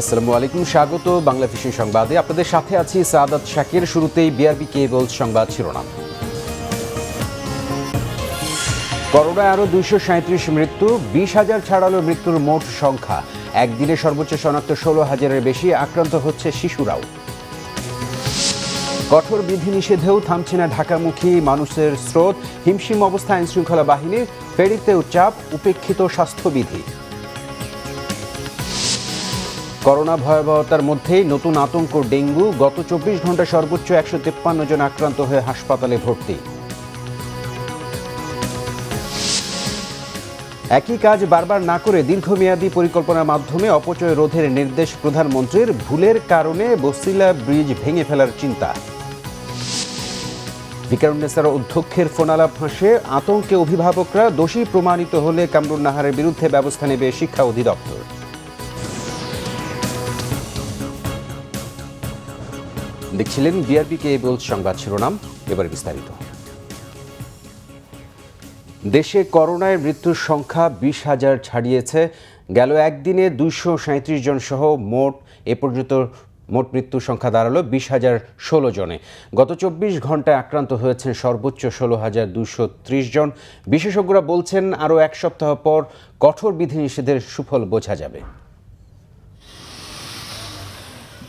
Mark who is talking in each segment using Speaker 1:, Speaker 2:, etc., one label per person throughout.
Speaker 1: আসসালামু আলাইকুম, স্বাগত বাংলা ভিশন সংবাদে। আপনাদের সাথে আছি সাদাত শাকির। শুরুতেই বিআরবি কেবলস সংবাদ শিরোনাম। করোনায় আরও 237 মৃত্যু, 20,000 ছাড়ালো মৃত্যুর মোট সংখ্যা। একদিনে সর্বোচ্চ শনাক্ত 16,000-এর বেশি, আক্রান্ত হচ্ছে শিশুরাও। কঠোর বিধিনিষেধেও থামছে না ঢাকামুখী মানুষের স্রোত, হিমশিম অবস্থা আইনশৃঙ্খলা বাহিনীর, ফেরিতেও চাপ, উপেক্ষিত স্বাস্থ্যবিধি। করোনা ভয়াবহতার মধ্যেই নতুন আতঙ্ক ডেঙ্গু, গত 24 ঘন্টায় সর্বোচ্চ 153 জন আক্রান্ত হয়ে হাসপাতালে ভর্তি। একই কাজ বারবার না করে দীর্ঘমেয়াদী পরিকল্পনার মাধ্যমে অপচয় রোধের নির্দেশ প্রধানমন্ত্রীর, ভুলের কারণে বসিলা ব্রিজ ভেঙে ফেলার চিন্তা। ভিকারুন্নেসার অধ্যক্ষের ফোনালাপ ফাঁসে আতঙ্কে অভিভাবকরা, দোষী প্রমাণিত হলে কামরুন নাহারের বিরুদ্ধে ব্যবস্থা নেবে শিক্ষা অধিদপ্তর। দেখছিলেন বিআরবি কেবলস সংবাদ শিরোনাম, এবার বিস্তারিত। দেশে করোনায় মৃত্যুর সংখ্যা 20,000 ছাড়িয়েছে। গেল একদিনে 237 জন সহ এ পর্যন্ত মোট মৃত্যুর সংখ্যা দাঁড়ালো 20,016 জনে। গত 24 ঘন্টায় আক্রান্ত হয়েছেন সর্বোচ্চ 16,230 জন। বিশেষজ্ঞরা বলছেন আরও এক সপ্তাহ পর কঠোর বিধিনিষেধের সুফল বোঝা যাবে।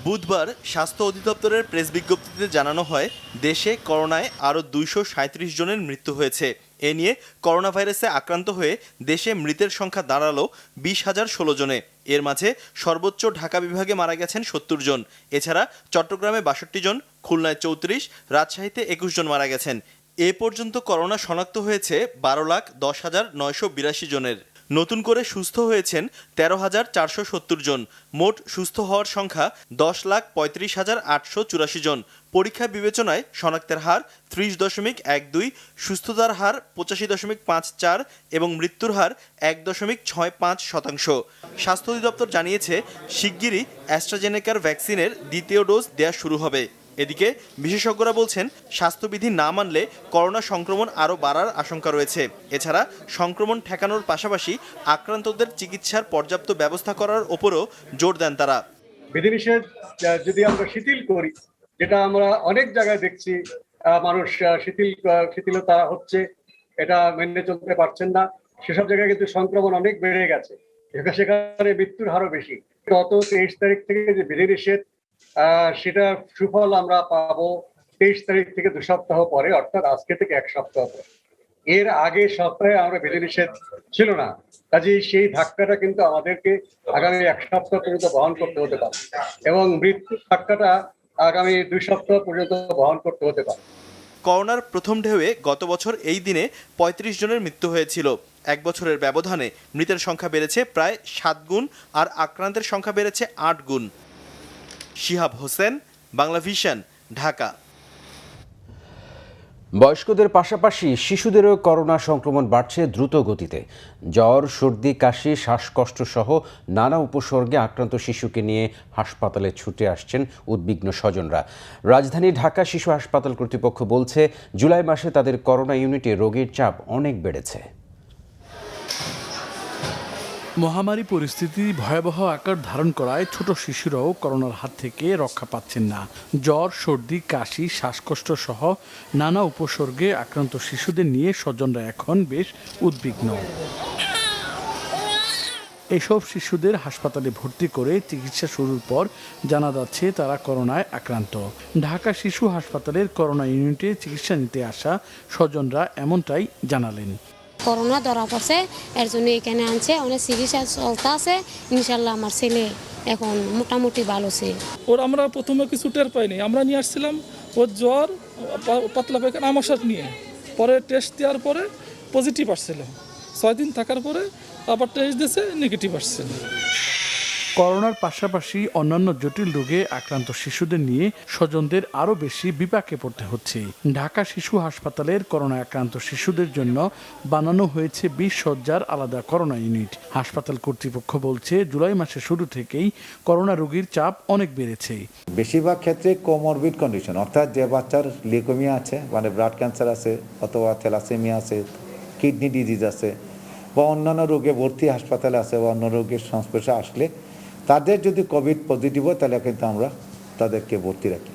Speaker 2: বুধবার স্বাস্থ্য অধিদপ্তরের প্রেস বিজ্ঞপ্তিতে জানানো হয়, দেশে করোনায় আরও 237 জনের মৃত্যু হয়েছে। এ নিয়ে করোনা ভাইরাসে আক্রান্ত হয়ে দেশে মৃতের সংখ্যা দাঁড়ালো 20,016 জনে। এর মাঝে সর্বোচ্চ ঢাকা বিভাগে মারা গেছেন 70 জন। এছাড়া চট্টগ্রামে 62 জন, খুলনায় 34, রাজশাহীতে 21 জন মারা গেছেন। এ পর্যন্ত করোনা শনাক্ত হয়েছে 12,10,982 জনের। নতুন করে সুস্থ হয়েছেন 13,470 জন। মোট সুস্থ হওয়ার সংখ্যা 10,35,884 জন। পরীক্ষা বিবেচনায় শনাক্তের হার 30.12, সুস্থতার হার 85.54 এবং মৃত্যুর হার 1.65%। স্বাস্থ্য অধিদপ্তর জানিয়েছে, শিগগিরই অ্যাস্ট্রাজেনেকার ভ্যাকসিনের দ্বিতীয় ডোজ দেয়া শুরু হবে। এদিকে বিশেষজ্ঞরা বলছেন, স্বাস্থ্যবিধি না মানলে করোনা সংক্রমণ আরও বাড়ার আশঙ্কা রয়েছে। এছাড়া সংক্রমণ ঠেকানোর পাশাপাশি আক্রান্তদের চিকিৎসার পর্যাপ্ত ব্যবস্থা করার ওপরও জোর দেন তারা।
Speaker 3: বিধিনিষেধ যদি আমরা শিথিল করি, যেটা আমরা অনেক জায়গায় দেখছি, মানুষ শিথিলতা হচ্ছে, এটা মেনে চলতে পারছেন না, সেসব জায়গায় কিন্তু সংক্রমণ অনেক বেড়ে গেছে, সেখানে মৃত্যুর হারও বেশি। গত 23 তারিখ থেকে যে বিধিনিষেধ, সেটা সুফল আমরা পাবো 23 তারিখ থেকে 2 সপ্তাহ পরে, অর্থাৎ আজকে থেকে 1 সপ্তাহ পরে। এর আগে সপ্তাহে আমরা বিধিনিষেধ ছিল না, কাজেই সেই ধাক্কাটা কিন্তু আমাদেরকে আগামী 1 সপ্তাহ পর্যন্ত বহন করতে হতে পারে, এবং মৃত্যুর ধাক্কাটা আগামী 2 সপ্তাহ পর্যন্ত বহন করতে হতে পারে।
Speaker 2: করোনার প্রথম ঢেউয়ে গত বছর এই দিনে 35 জনের মৃত্যু হয়েছিল। এক বছরের ব্যবধানে মৃতের সংখ্যা বেড়েছে প্রায় 7 গুণ, আর আক্রান্তের সংখ্যা বেড়েছে 8 গুণ। শিহাব হোসেন, বাংলা ভিশন, ঢাকা।
Speaker 1: বয়স্কদের পাশাপাশি শিশুদেরও করোনা সংক্রমণ বাড়ছে দ্রুত গতিতে। জ্বর, সর্দি, কাশি, শ্বাসকষ্ট সহ নানা উপসর্গে আক্রান্ত শিশুকে নিয়ে হাসপাতালে ছুটে আসছেন উদ্বিগ্ন স্বজনরা। রাজধানী ঢাকা শিশু হাসপাতাল কর্তৃপক্ষ বলছে, জুলাই মাসে তাদের করোনা ইউনিটে রোগীর চাপ অনেক বেড়েছে।
Speaker 4: মহামারী পরিস্থিতি ভয়াবহ আকার ধারণ করায় ছোট শিশুরাও করোনার হাত থেকে রক্ষা পাচ্ছেন না। জ্বর, সর্দি, কাশি, শ্বাসকষ্ট সহ নানা উপসর্গে আক্রান্ত শিশুদের নিয়ে স্বজনরা এখন বেশ উদ্বিগ্ন। এসব শিশুদের হাসপাতালে ভর্তি করে চিকিৎসা শুরুর পর জানা যাচ্ছে তারা করোনায় আক্রান্ত। ঢাকা শিশু হাসপাতালের করোনা ইউনিটে চিকিৎসা নিতে আসা স্বজনরা এমনটাই জানালেন।
Speaker 5: করোনা ধরা পড়ছে, এর জন্য এখানে আনছে, অনেক চিকিৎসা চলতে আছে। ইনশাল্লাহ আমার ছেলে এখন মোটামুটি ভালো আছে।
Speaker 6: ওর আমরা প্রথমে কিছু টের পাইনি, আমরা নিয়ে আসছিলাম ওর জ্বর, পাতলা পায়খানা, আমাশার নিয়ে। পরে টেস্ট দেওয়ার পরে পজিটিভ আসছিল, 6 দিন থাকার পরে আবার টেস্ট দিয়েছে, নেগেটিভ আসছিল।
Speaker 4: করোনার পাশাপাশি অন্যান্য জটিল রোগে আক্রান্ত শিশুদের নিয়ে স্বজনদের আরও বেশি বিপাকে পড়তে হচ্ছে। ঢাকা শিশু হাসপাতালের করোনা আক্রান্ত শিশুদের জন্য বানানো হয়েছে 20 শয্যার আলাদা করোনা ইউনিট। হাসপাতাল কর্তৃপক্ষ বলছে, জুলাই মাসের শুরু থেকেই করোনা রোগীর চাপ অনেক বেড়েছে।
Speaker 7: বেশিরভাগ ক্ষেত্রে কোমরবিড কন্ডিশন, অর্থাৎ যে বাচ্চার লিউকেমিয়া আছে, মানে ব্লাড ক্যান্সার আছে, অথবা থ্যালাসেমিয়া আছে, কিডনি ডিজিজ আছে, বা অন্যান্য রোগে ভর্তি হাসপাতালে আছে, বা অন্য রোগের সংস্পর্শে আসলে তাদের যদি কোভিড পজিটিভ হয় তাহলে কিন্তু আমরা তাদেরকে ভর্তি রাখি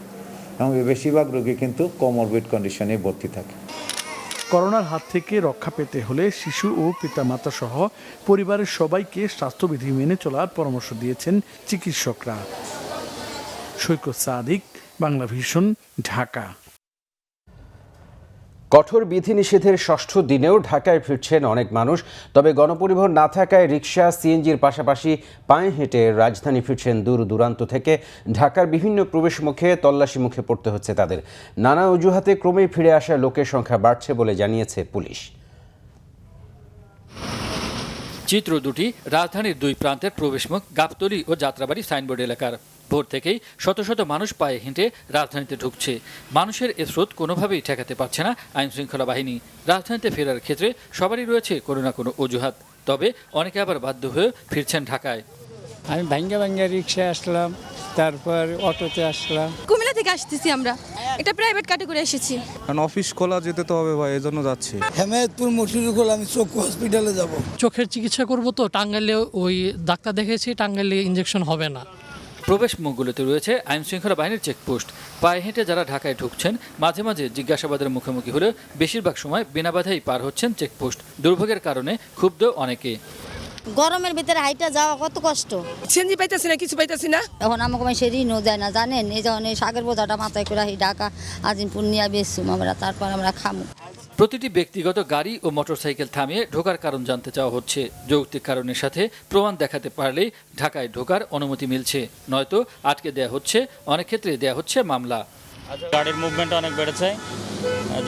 Speaker 7: এবং বেশিরভাগ রোগী কিন্তু কোমরবিড কন্ডিশনে ভর্তি থাকে।
Speaker 4: করোনার হাত থেকে রক্ষা পেতে হলে শিশু ও পিতামাতা সহ পরিবারের সবাইকে স্বাস্থ্যবিধি মেনে চলার পরামর্শ দিয়েছেন চিকিৎসকরা। সৈকত সাদিক, বাংলা ভিশন, ঢাকা।
Speaker 1: কঠোর বিধিনিষেধের ষষ্ঠ দিনেও ঢাকায় ফিরছেন অনেক মানুষ। তবে গণপরিবহন না থাকায় রিকশা, সিএনজির পাশাপাশি পায়ে হেঁটে রাজধানী ফিরছেন দূর দূরান্ত থেকে। ঢাকার বিভিন্ন প্রবেশ মুখে তল্লাশি মুখে পড়তে হচ্ছে তাদের। নানা অজুহাতে ক্রমেই ফিরে আসা লোকের সংখ্যা বাড়ছে বলে জানিয়েছে পুলিশ।
Speaker 8: চিত্র দুটি রাজধানীর দুই প্রান্তের প্রবেশমুখ গাবতলী ও যাত্রাবাড়ি সাইনবোর্ড এলাকার। ভোর থেকেই শত শত মানুষ পায়ে হেঁটে রাজধানীতে ঢুকছে। মানুষের এ স্রোত কোনোভাবেই ঠেকাতে পারছে না আইনশৃঙ্খলা বাহিনী। রাজধানীতে ফেরার ক্ষেত্রে সবারই রয়েছে কোনো না কোনো অজুহাত, তবে অনেকে আবার বাধ্য হয়ে ফিরছেন ঢাকায়।
Speaker 9: আমি ভাঙ্গা রিক্সায় আসলাম, তারপর অটোতে আসলাম।
Speaker 10: কুমিল্লা থেকে আসতেছি, আমরা এটা প্রাইভেট কাটে করে এসেছি।
Speaker 11: কারণ অফিস খোলা যেতে তো হবে ভাই, এজন্য যাচ্ছি।
Speaker 9: হেমায়তপুর মশিরুল, আমি চক্ষু হসপিটালে যাব।
Speaker 12: চোখের চিকিৎসা করব, তো টাঙ্গাইলে ওই ডাক্তার দেখেছি, টাঙ্গাইলে ইনজেকশন হবে না।
Speaker 8: প্রবেশ মুখগুলোতে রয়েছে আইনশৃঙ্খলা বাহিনীর চেকপোস্ট। পায়ে হেঁটে যারা ঢাকায় ঢুকছেন মাঝে মাঝে জিজ্ঞাসাবাদের মুখোমুখি হলেও বেশিরভাগ সময় বিনা বাধাই পার হচ্ছেন চেকপোস্ট। দুর্ভোগের কারণে ক্ষুব্ধ অনেকে।
Speaker 13: গরমের ভিতরে হাইটা যাওয়া কত কষ্ট,
Speaker 10: সিএনজি পাইতেছি না, কিছু পাইতেছি না।
Speaker 13: এখন আমাকে মানে সেদিন যায় না, জানেন এই যখন এই শাকের বোঝাটা মাথায় করে ঢাকা আজিমপুর নিয়ে বেসুম আমরা, তারপর আমরা খামু।
Speaker 8: প্রতিটি ব্যক্তিগত গাড়ি ও মোটরসাইকেল থামিয়ে ঢোকার কারণ জানতে চাওয়া হচ্ছে। যৌক্তিক কারণের সাথে প্রমাণ দেখাতে পারলেই ঢাকায় ঢোকার অনুমতি মিলছে, নয়তো আটকে দেয়া হচ্ছে। অনেক ক্ষেত্রে দেয়া হচ্ছে মামলা।
Speaker 14: গাড়ির মুভমেন্ট অনেক বেড়েছে।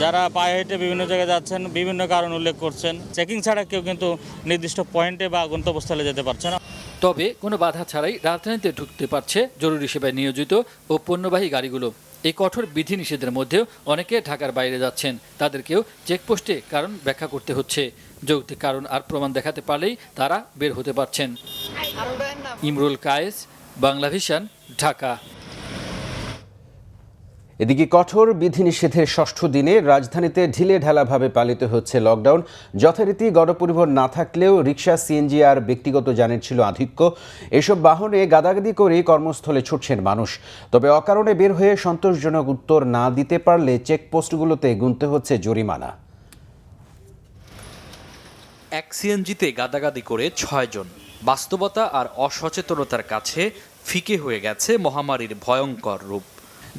Speaker 14: যারা পায়ে হেঁটে বিভিন্ন জায়গায় যাচ্ছেন বিভিন্ন কারণ উল্লেখ করছেন। চেকিং ছাড়া কেউ কিন্তু নির্দিষ্ট পয়েন্টে বা গন্তব্যস্থলে যেতে পারছে না।
Speaker 8: তবে কোনো বাধা ছাড়াই রাজধানীতে ঢুকতে পারছে জরুরি সেবায় নিয়োজিত ও পণ্যবাহী গাড়িগুলো। এই কঠোর বিধিনিষেধের মধ্যেও অনেকে ঢাকার বাইরে যাচ্ছেন। তাদেরকেও চেকপোস্টে কারণ ব্যাখ্যা করতে হচ্ছে। যৌক্তিক কারণ আর প্রমাণ দেখাতে পারলেই তারা বের হতে পারছেন। ইমরুল কায়েস, বাংলা ভিশন, ঢাকা।
Speaker 1: এদিকে কঠোর বিধিনিষেধের ষষ্ঠ দিনে রাজধানীতে ঢিলেঢালাভাবে পালিত হচ্ছে লকডাউন। যথারীতি গণপরিবহন না থাকলেও রিকশা, সিএনজি আর ব্যক্তিগত যানের ছিল আধিক্য। এসব বাহনে গাদাগাদি করে কর্মস্থলে ছুটছেন মানুষ। তবে অকারণে বের হয়ে সন্তোষজনক উত্তর না দিতে পারলে চেকপোস্টগুলোতে গুনতে হচ্ছে জরিমানা।
Speaker 15: এক সিএনজিতে গাদাগাদি করে ৬ জন। বাস্তবতা আর অসচেতনতার কাছে ফিকে হয়ে গেছে মহামারীর ভয়ঙ্কর রূপ।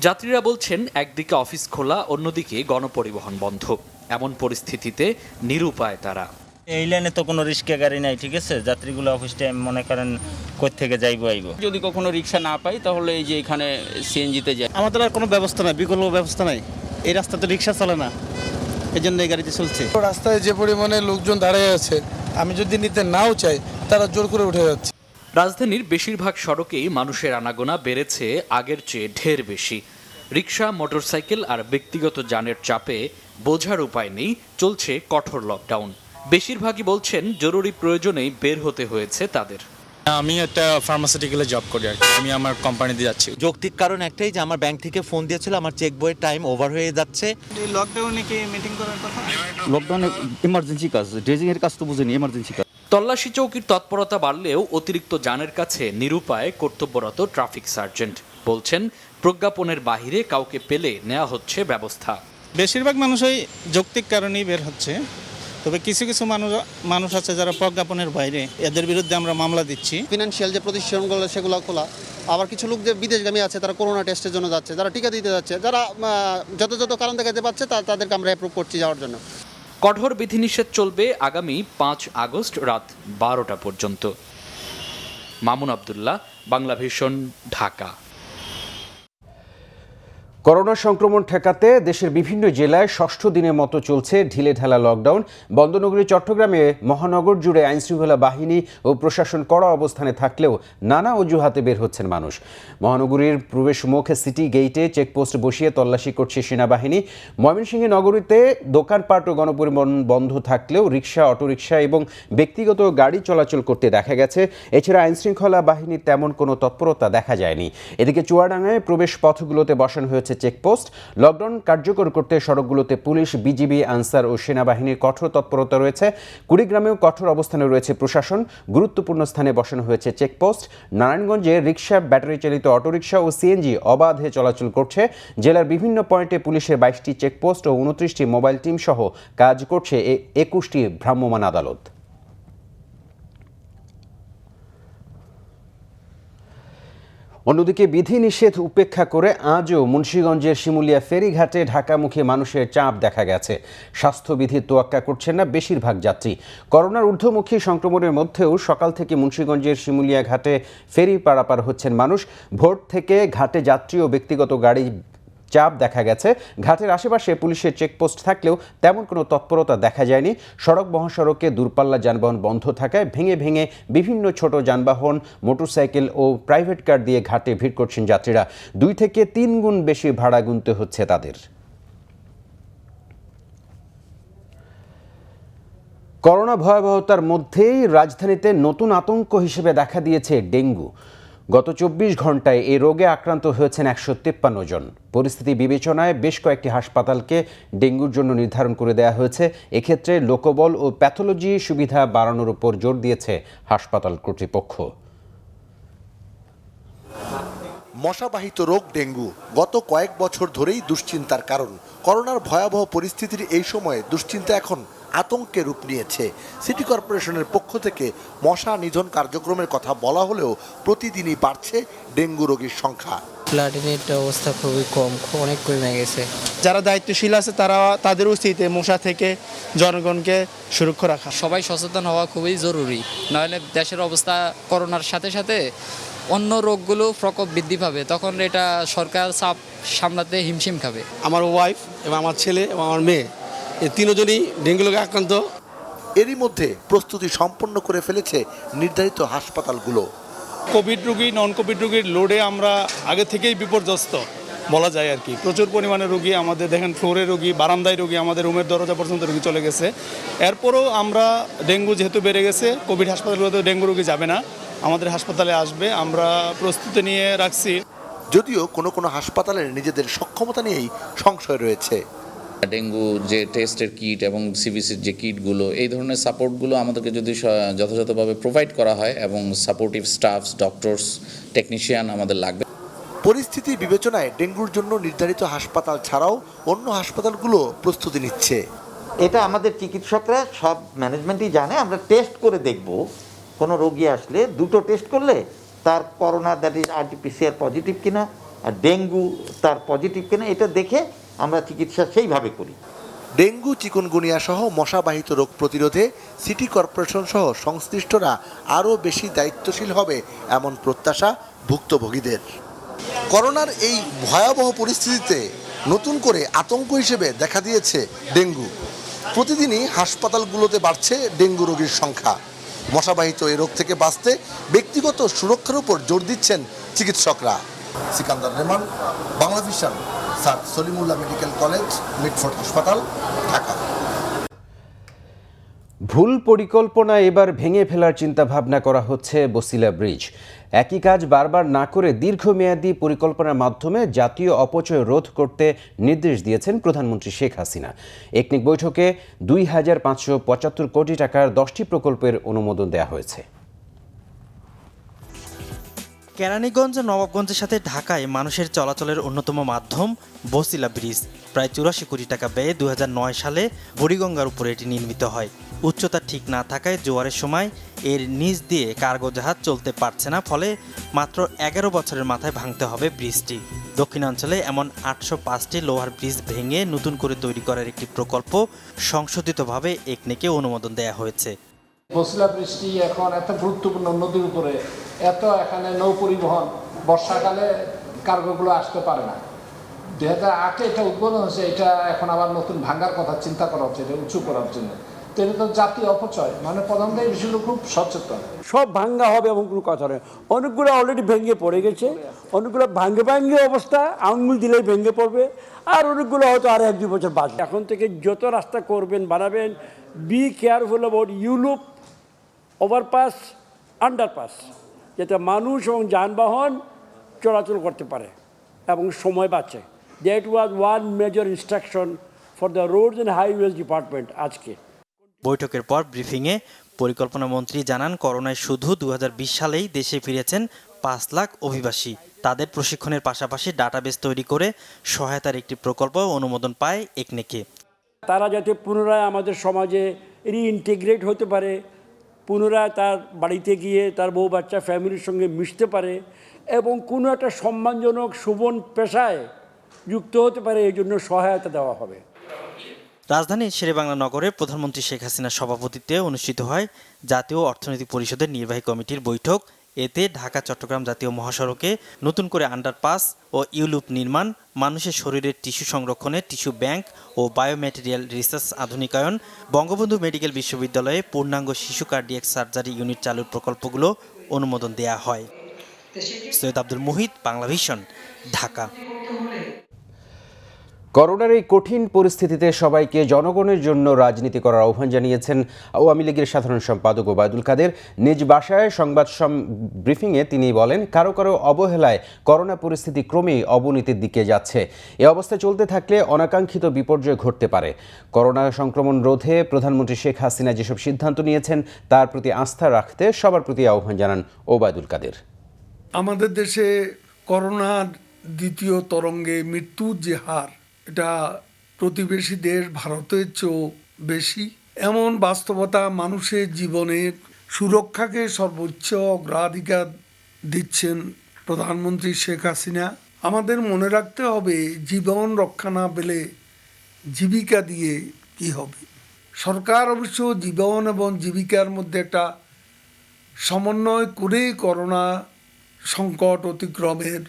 Speaker 15: যাত্রীরা বলছেন, একদিকে অফিস খোলা, অন্যদিকে গণপরিবহন বন্ধ। এমন পরিস্থিতিতে নিরুপায় তারা।
Speaker 14: এই লাইনে তো কোনো রিস্কে গাড়ি নাই, ঠিক আছে। যাত্রীগুলো অফিস টাইম মনে করেন কোত্থেকে যাইবো আইবো।
Speaker 16: যদি কখনো রিক্সা না পাই তাহলে এই যে এখানে সিএনজিতে যাই।
Speaker 17: আমাদের আর কোনো ব্যবস্থা নাই, বিকল্প ব্যবস্থা নাই। এই রাস্তাতে রিক্সা চলে না, এই জন্য এই গাড়িতে চলছে।
Speaker 18: রাস্তায় যে পরিমাণে লোকজন দাঁড়িয়ে আছে, আমি যদি নিতে নাও চাই তারা জোর করে উঠে যাচ্ছে।
Speaker 15: রাজধানীর বেশিরভাগ সড়কেই মানুষের আনাগোনা বেড়েছে আগের চেয়ে ঢের বেশি। রিকশা, মোটরসাইকেল আর ব্যক্তিগত যানের চাপে বোঝার উপায় নেই, চলছে কঠোর লকডাউন। বেশিরভাগই বলছেন জরুরি প্রয়োজনেই বের হতে হয়েছে তাদের।
Speaker 19: আমি একটা ফার্মাসিউটিক্যালে জব করি আর আমি আমার কোম্পানিতে যাচ্ছি।
Speaker 20: যৌক্তিক কারণ একটাই যে আমার ব্যাংক থেকে ফোন দিয়েছিল, আমার চেক বইয়ের টাইম ওভার হয়ে যাচ্ছে।
Speaker 17: লকডাউনে কি মিটিং করার কথা?
Speaker 16: লকডাউনে ইমার্জেন্সি কাজ, ড্রেজিং এর কাজ তো বুঝিনি, ইমার্জেন্সি কাজ।
Speaker 15: তল্লাশি চৌকির তৎপরতা বাড়লেও অতিরিক্ত যানের কাছে নিরুপায় কর্তব্যরত ট্রাফিক সার্জেন্ট বলছেন, প্রজ্ঞাপনের বাহিরে কাউকে পেলে নেওয়া হচ্ছে ব্যবস্থা।
Speaker 17: বেশিরভাগ মানুষই যৌক্তিক কারণেই বের হচ্ছে, তবে কিছু কিছু মানুষ আছে যারা প্রজ্ঞাপনের বাইরে, এদের বিরুদ্ধে আমরা মামলা দিচ্ছি।
Speaker 21: ফিনান্সিয়াল যে প্রতিষ্ঠানগুলো সেগুলো খোলা, আবার কিছু লোক যে বিদেশগামী আছে তারা করোনা টেস্টের জন্য যাচ্ছে, যারা টিকা দিতে যাচ্ছে, যারা যত কারণ দেখাতে পারছে তাদেরকে আমরা অ্যাপ্রুভ করছি যাওয়ার জন্য।
Speaker 15: কঠোর বিধিনিষেধ চলবে আগামী 5 আগস্ট রাত 12টা পর্যন্ত। মামুন আবদুল্লাহ, বাংলা ভিশন, ঢাকা।
Speaker 1: করোনা সংক্রমণ ঠেকাতে দেশের বিভিন্ন জেলায় ষষ্ঠ দিনের মতো চলছে ঢিলেঢালা লকডাউন। বন্দরনগরী চট্টগ্রামে মহানগর জুড়ে আইনশৃঙ্খলা বাহিনী ও প্রশাসন কড়া অবস্থানে থাকলেও নানা অজুহাতে বের হচ্ছেন মানুষ। মহানগরীর প্রবেশ মুখে সিটি গেইটে চেকপোস্ট বসিয়ে তল্লাশি করছে সেনাবাহিনী। ময়মনসিংহ নগরীতে দোকানপাট ও গণপরিবহন বন্ধ থাকলেও রিকশা, অটোরিকশা এবং ব্যক্তিগত গাড়ি চলাচল করতে দেখা গেছে। এছাড়া আইনশৃঙ্খলা বাহিনীর তেমন কোনো তৎপরতা দেখা যায়নি। এদিকে চুয়াডাঙ্গায় প্রবেশ পথগুলোতে বসানো হয়েছে চেকপোস্ট। লকডাউন কার্যকর করতে সড়কগুলোতে পুলিশ, বিজিবি, আনসার ও সেনাবাহিনীর কঠোর তৎপরতা রয়েছে। কুড়িগ্রামেও কঠোর অবস্থানে রয়েছে প্রশাসন। গুরুত্বপূর্ণ স্থানে বসানো হয়েছে চেকপোস্ট। নারায়ণগঞ্জে রিকশা, ব্যাটারি চালিত অটোরিকশা ও সিএনজি অবাধে চলাচল করছে। জেলার বিভিন্ন পয়েন্টে পুলিশের 22টি চেকপোস্ট ও 29টি মোবাইল টিম সহ কাজ করছে 21টি ভ্রাম্যমাণ আদালত। অন্যদিকে বিধিনিষেধ উপেক্ষা করে আজও মুন্সিগঞ্জের শিমুলিয়া ফেরিঘাটে ঢাকামুখী মানুষের চাপ দেখা গেছে। স্বাস্থ্যবিধির তোয়াক্কা করছেন না বেশিরভাগ যাত্রী। করোনার ঊর্ধ্বমুখী সংক্রমণের মধ্যেও সকাল থেকে মুন্সিগঞ্জের শিমুলিয়া ঘাটে ফেরি পারাপার হচ্ছেন মানুষ। ভোর থেকে ঘাটে যাত্রী ও ব্যক্তিগত গাড়ি চাপ দেখা গেছে। ঘাটের আশেপাশে পুলিশের চেকপোস্ট থাকলেও তেমন কোনো তৎপরতা দেখা যায়নি। সড়ক মহাসড়কে দূরপাল্লা যানবাহন বন্ধ থাকায় ভেঙে ভেঙে বিভিন্ন ছোট যানবাহন, মোটরসাইকেল ও প্রাইভেট কার দিয়ে ঘাটে ভিড় করছেন যাত্রীরা। 2 থেকে 3 গুণ বেশি ভাড়া গুনতে হচ্ছে তাদের। করোনা ভয়াবহতার মধ্যেই রাজধানীতে নতুন আতঙ্ক হিসেবে দেখা দিয়েছে ডেঙ্গু। গত 24 ঘন্টায় এই রোগে আক্রান্ত হয়েছেন 153 জন। পরিস্থিতি বিবেচনায় বেশ কয়েকটি হাসপাতালকে ডেঙ্গুর জন্য নির্ধারণ করে দেওয়া হয়েছে। এক্ষেত্রে লোকবল ও প্যাথোলজি সুবিধা বাড়ানোর উপর জোর দিয়েছে হাসপাতাল কর্তৃপক্ষ।
Speaker 3: মশাবাহিত রোগ ডেঙ্গু গত কয়েক বছর ধরেই দুশ্চিন্তার কারণ। করোনার ভয়াবহ পরিস্থিতির এই সময়ে দুশ্চিন্তা এখন আতঙ্কে রূপ নিয়েছে। সিটি কর্পোরেশনের পক্ষ থেকে মশা নিধন কার্যক্রমের কথা বলা হলেও প্রতিদিনই বাড়ছে ডেঙ্গু রোগীর সংখ্যা।
Speaker 22: ব্লাডের অবস্থা খুবই কম, অনেক কমে গেছে।
Speaker 17: যারা দায়িত্বশীল আছে তারা তাদের উচিত মশা থেকে জনগণকে সুরক্ষা রাখা।
Speaker 22: সবাই সচেতন হওয়া খুবই জরুরি, নইলে দেশের অবস্থা করোনার সাথে সাথে অন্য রোগগুলো প্রকোপ বৃদ্ধি পাবে, তখন এটা সরকার চাপ সামলাতে হিমশিম খাবে।
Speaker 18: আমার ওয়াইফ এবং আমার ছেলে এবং আমার মেয়ে এই তিনজনই ডেঙ্গু রোগে আক্রান্ত।
Speaker 3: এরই মধ্যে প্রস্তুতি সম্পন্ন করে ফেলেছে নির্ধারিত হাসপাতালগুলো।
Speaker 11: কোভিড রোগী, নন কোভিড রোগীর লোডে আমরা আগে থেকেই বিপর্যস্ত বলা যায় আর কি। প্রচুর পরিমাণে রোগী আমাদের, দেখেন ফ্লোরে রোগী, বারান্দায় রোগী, আমাদের রুমের দরজা পর্যন্ত রোগী চলে গেছে। এরপরও আমরা ডেঙ্গু যেহেতু বেড়ে গেছে, কোভিড হাসপাতালগুলোতে ডেঙ্গু রোগী যাবে না, আমাদের হাসপাতালে আসবে, আমরা প্রস্তুতি নিয়ে রাখছি।
Speaker 3: যদিও কোনো কোনো হাসপাতালের নিজেদের সক্ষমতা নিয়েই সংশয় রয়েছে।
Speaker 23: ডেঙ্গু যে টেস্টের কিট এবং সিবিসির যে কিটগুলো, এই ধরনের সাপোর্টগুলো আমাদেরকে যদি যথাযথভাবে প্রোভাইড করা হয় এবং সাপোর্টিভ স্টাফস, ডক্টরস, টেকনিশিয়ান আমাদের লাগবে।
Speaker 3: পরিস্থিতি বিবেচনায় ডেঙ্গুর জন্য নির্ধারিত হাসপাতাল ছাড়াও অন্য হাসপাতালগুলো প্রস্তুতি নিচ্ছে।
Speaker 24: এটা আমাদের চিকিৎসকরা সব ম্যানেজমেন্টই জানে। আমরা টেস্ট করে দেখব, কোনো রোগী আসলে 2টো টেস্ট করলে তার corona, that is RT-PCR positive কিনা, আর ডেঙ্গু তার পজিটিভ কিনা, এটা দেখে আমরা চিকিৎসা সেইভাবে করি।
Speaker 3: ডেঙ্গু, চিকুনগুনিয়া সহ মশাবাহিত রোগ প্রতিরোধে সিটি কর্পোরেশন সহ সংশ্লিষ্টরা আরও বেশি দায়িত্বশীল হবে এমন প্রত্যাশা ভুক্তভোগীদের। করোনার এই ভয়াবহ পরিস্থিতিতে নতুন করে আতঙ্ক হিসেবে দেখা দিয়েছে ডেঙ্গু। প্রতিদিনই হাসপাতালগুলোতে বাড়ছে ডেঙ্গু রোগীর সংখ্যা। মশাবাহিত এই রোগ থেকে বাঁচতে ব্যক্তিগত সুরক্ষার উপর জোর দিচ্ছেন চিকিৎসকরা। Sikandar রেমান, Bangla vision, sir Salimullah medical college, Mitford হাসপাতাল, ঢাকা।
Speaker 1: ভুল পরিকল্পনা এবার ভেঙে ফেলার চিন্তা ভাবনা করা হচ্ছে বসিলা ব্রিজ। একই কাজ বারবার না করে দীর্ঘমেয়াদী পরিকল্পনার মাধ্যমে জাতীয় অপচয় রোধ করতে নির্দেশ দিয়েছেন প্রধানমন্ত্রী শেখ হাসিনা। একনিক বৈঠকে 2575 কোটি টাকার 10টি প্রকল্পের অনুমোদন দেওয়া হয়েছে।
Speaker 2: কেরানীগঞ্জ, নবাবগঞ্জের সাথে ঢাকায় মানুষের চলাচলের অন্যতম মাধ্যম বসিলা ব্রিজ। প্রায় 84 কোটি টাকা ব্যয়ে 2009 সালে বুড়িগঙ্গার উপরে এটি নির্মিত হয়। উচ্চতা ঠিক না থাকায় জোয়ারের সময় এর নিচ দিয়ে কার্গো জাহাজ চলতে পারছে না, ফলে মাত্র 11 বছরের মাথায় ভাঙতে হবে ব্রিজটি। দক্ষিণাঞ্চলে এমন 805টি লোহার ব্রিজ ভেঙে নতুন করে তৈরি করার একটি প্রকল্প সংশোধিতভাবে একনেকে অনুমোদন দেওয়া হয়েছে।
Speaker 4: বসিলা ব্রিজটি এখন এত গুরুত্বপূর্ণ নদীর উপরে, এত এখানে নৌ পরিবহন, বর্ষাকালে কার্গোগুলো আসতে পারে না। 2008-এ এটা উদ্বোধন হয়েছে, এটা এখন আবার নতুন ভাঙার কথা চিন্তা করা হচ্ছে, এটা উঁচু করার জন্য। তো এটা তো জাতীয় অপচয়, মানে প্রধানমন্ত্রী এই বিষয়গুলো খুব সচেতন।
Speaker 25: সব ভাঙ্গা হবে এবং কোনো কথা নেই। অনেকগুলো অলরেডি ভেঙে পড়ে গেছে, অনেকগুলো ভাঙ্গে অবস্থা, আঙুল দিলেই ভেঙে পড়বে, আর অনেকগুলো হয়তো আর 1-2 বছর বাঁচবে। এখন থেকে যত রাস্তা করবেন, বানাবেন, be careful about U loop, overpass, underpass, যাতে মানুষ এবং যানবাহন চলাচল করতে পারে এবং সময় বাঁচে। That was one major instruction for the roads and highways department আজকে।
Speaker 5: বৈঠকের পর ব্রিফিংয়ে পরিকল্পনা মন্ত্রী জানান, করোনায় শুধু 2020 সালেই দেশে ফিরেছেন 5 লাখ অভিবাসী। তাদের প্রশিক্ষণের পাশাপাশি ডাটাবেস তৈরি করে সহায়তার একটি প্রকল্প অনুমোদন পায় একনেকে।
Speaker 25: তারা যাতে পুনরায় আমাদের সমাজে রিইন্টিগ্রেট হতে পারে, পুনরায় তার বাড়িতে গিয়ে তার বউ বাচ্চা ফ্যামিলির সঙ্গে মিশতে পারে এবং কোনো একটা সম্মানজনক শোভন পেশায় যুক্ত হতে পারে, এই জন্য সহায়তা দেওয়া হবে।
Speaker 5: রাজধানীর শেরেবাংলা নগরে প্রধানমন্ত্রী শেখ হাসিনার সভাপতিত্বে অনুষ্ঠিত হয় জাতীয় অর্থনৈতিক পরিষদের নির্বাহী কমিটির বৈঠক। এতে ঢাকা চট্টগ্রাম জাতীয় মহাসড়কে নতুন করে আন্ডারপাস ও ইউলুপ নির্মাণ, মানুষের শরীরের টিস্যু সংরক্ষণে টিস্যু ব্যাংক ও বায়োমেটেরিয়াল রিসার্চ আধুনিকায়ন, বঙ্গবন্ধু মেডিকেল বিশ্ববিদ্যালয়ে পূর্ণাঙ্গ শিশু কার্ডিয়াক সার্জারি ইউনিট চালুর প্রকল্পগুলো অনুমোদন দেয়া হয়। সৈয়দ আব্দুল মুহিত, বাংলা ভিশন, ঢাকা।
Speaker 1: করোনার এই কঠিন পরিস্থিতিতে সবাইকে জনগণের জন্য রাজনীতি করার আহ্বান জানিয়েছেন আওয়ামী লীগের সাধারণ সম্পাদক ওবায়দুল কাদের। নিজ বাসায় সংবাদ ব্রিফিংয়ে তিনি বলেন, কারো কারো অবহেলায় করোনা পরিস্থিতি ক্রমেই অবনতির দিকে যাচ্ছে। এ অবস্থা চলতে থাকলে অনাকাঙ্ক্ষিত বিপর্যয় ঘটতে পারে। করোনা সংক্রমণ রোধে প্রধানমন্ত্রী শেখ হাসিনা যেসব সিদ্ধান্ত নিয়েছেন তার প্রতি আস্থা রাখতে সবার প্রতি আহ্বান জানান ওবায়দুল কাদের।
Speaker 18: আমাদের দেশে করোনার দ্বিতীয় তরঙ্গে মৃত্যুর যে হার, এটা প্রতিবেশী দেশ ভারতের চেয়েও বেশি। এমন বাস্তবতা মানুষের জীবনের সুরক্ষাকে সর্বোচ্চ অগ্রাধিকার দিচ্ছেন প্রধানমন্ত্রী শেখ হাসিনা। আমাদের মনে রাখতে হবে, জীবন রক্ষা না পেলে জীবিকা দিয়ে কি হবে। সরকার অবশ্য জীবন এবং জীবিকার মধ্যে একটা সমন্বয় করে করোনা সংকট অতিক্রমের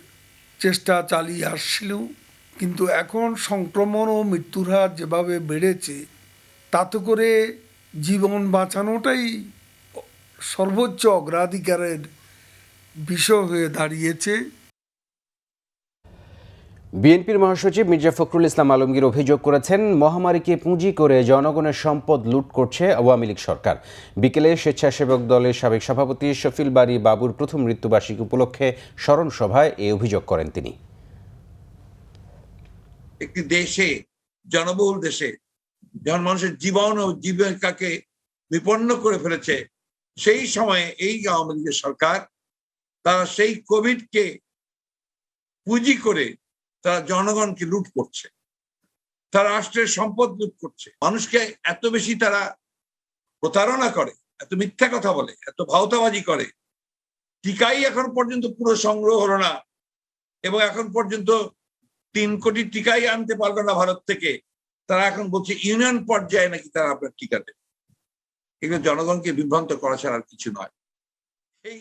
Speaker 18: চেষ্টা চালিয়ে আসছিল, কিন্তু এখন সংক্রমণ ও মৃত্যুর হার যেভাবে বেড়েছে, তাতে করে জীবন বাঁচানোটাই সর্বোচ্চ অগ্রাধিকারের বিষয় হয়ে দাঁড়িয়েছে।
Speaker 1: বিএনপির মহাসচিব মির্জা ফখরুল ইসলাম আলমগীর অভিযোগ করেছেন, মহামারীকে পুঁজি করে জনগণের সম্পদ লুট করছে আওয়ামী লীগ সরকার। বিকেলে স্বেচ্ছাসেবক দলের সাবেক সভাপতি শফিল বারী বাবুর প্রথম মৃত্যুবার্ষিকী উপলক্ষে স্মরণ সভায় এই অভিযোগ করেন তিনি।
Speaker 6: একটি দেশে, জনবহুল দেশে, যখন মানুষের জীবন ও জীবিকাকে বিপন্ন করে ফেলেছে, সেই সময়ে এই আওয়ামী লীগের সরকার তারা সেই কোভিডকে পুঁজি করে তারা জনগণকে লুট করছে, তারা রাষ্ট্রের সম্পদ লুট করছে, মানুষকে এত বেশি তারা প্রতারণা করে, এত মিথ্যা কথা বলে, এত ভাওতাবাজি করে। টিকাই এখন পর্যন্ত পুরো সংগ্রহ হলো না এবং এখন পর্যন্ত 3 কোটি টিকাই আনতে পারবে না ভারত থেকে। তারা এখন বলছে ইউনিয়ন পর্যায়ে নাকি তারা আপনার টিকা দেবে। এগুলো জনগণকে বিভ্রান্ত করা ছাড়া আর কিছু নয়। এই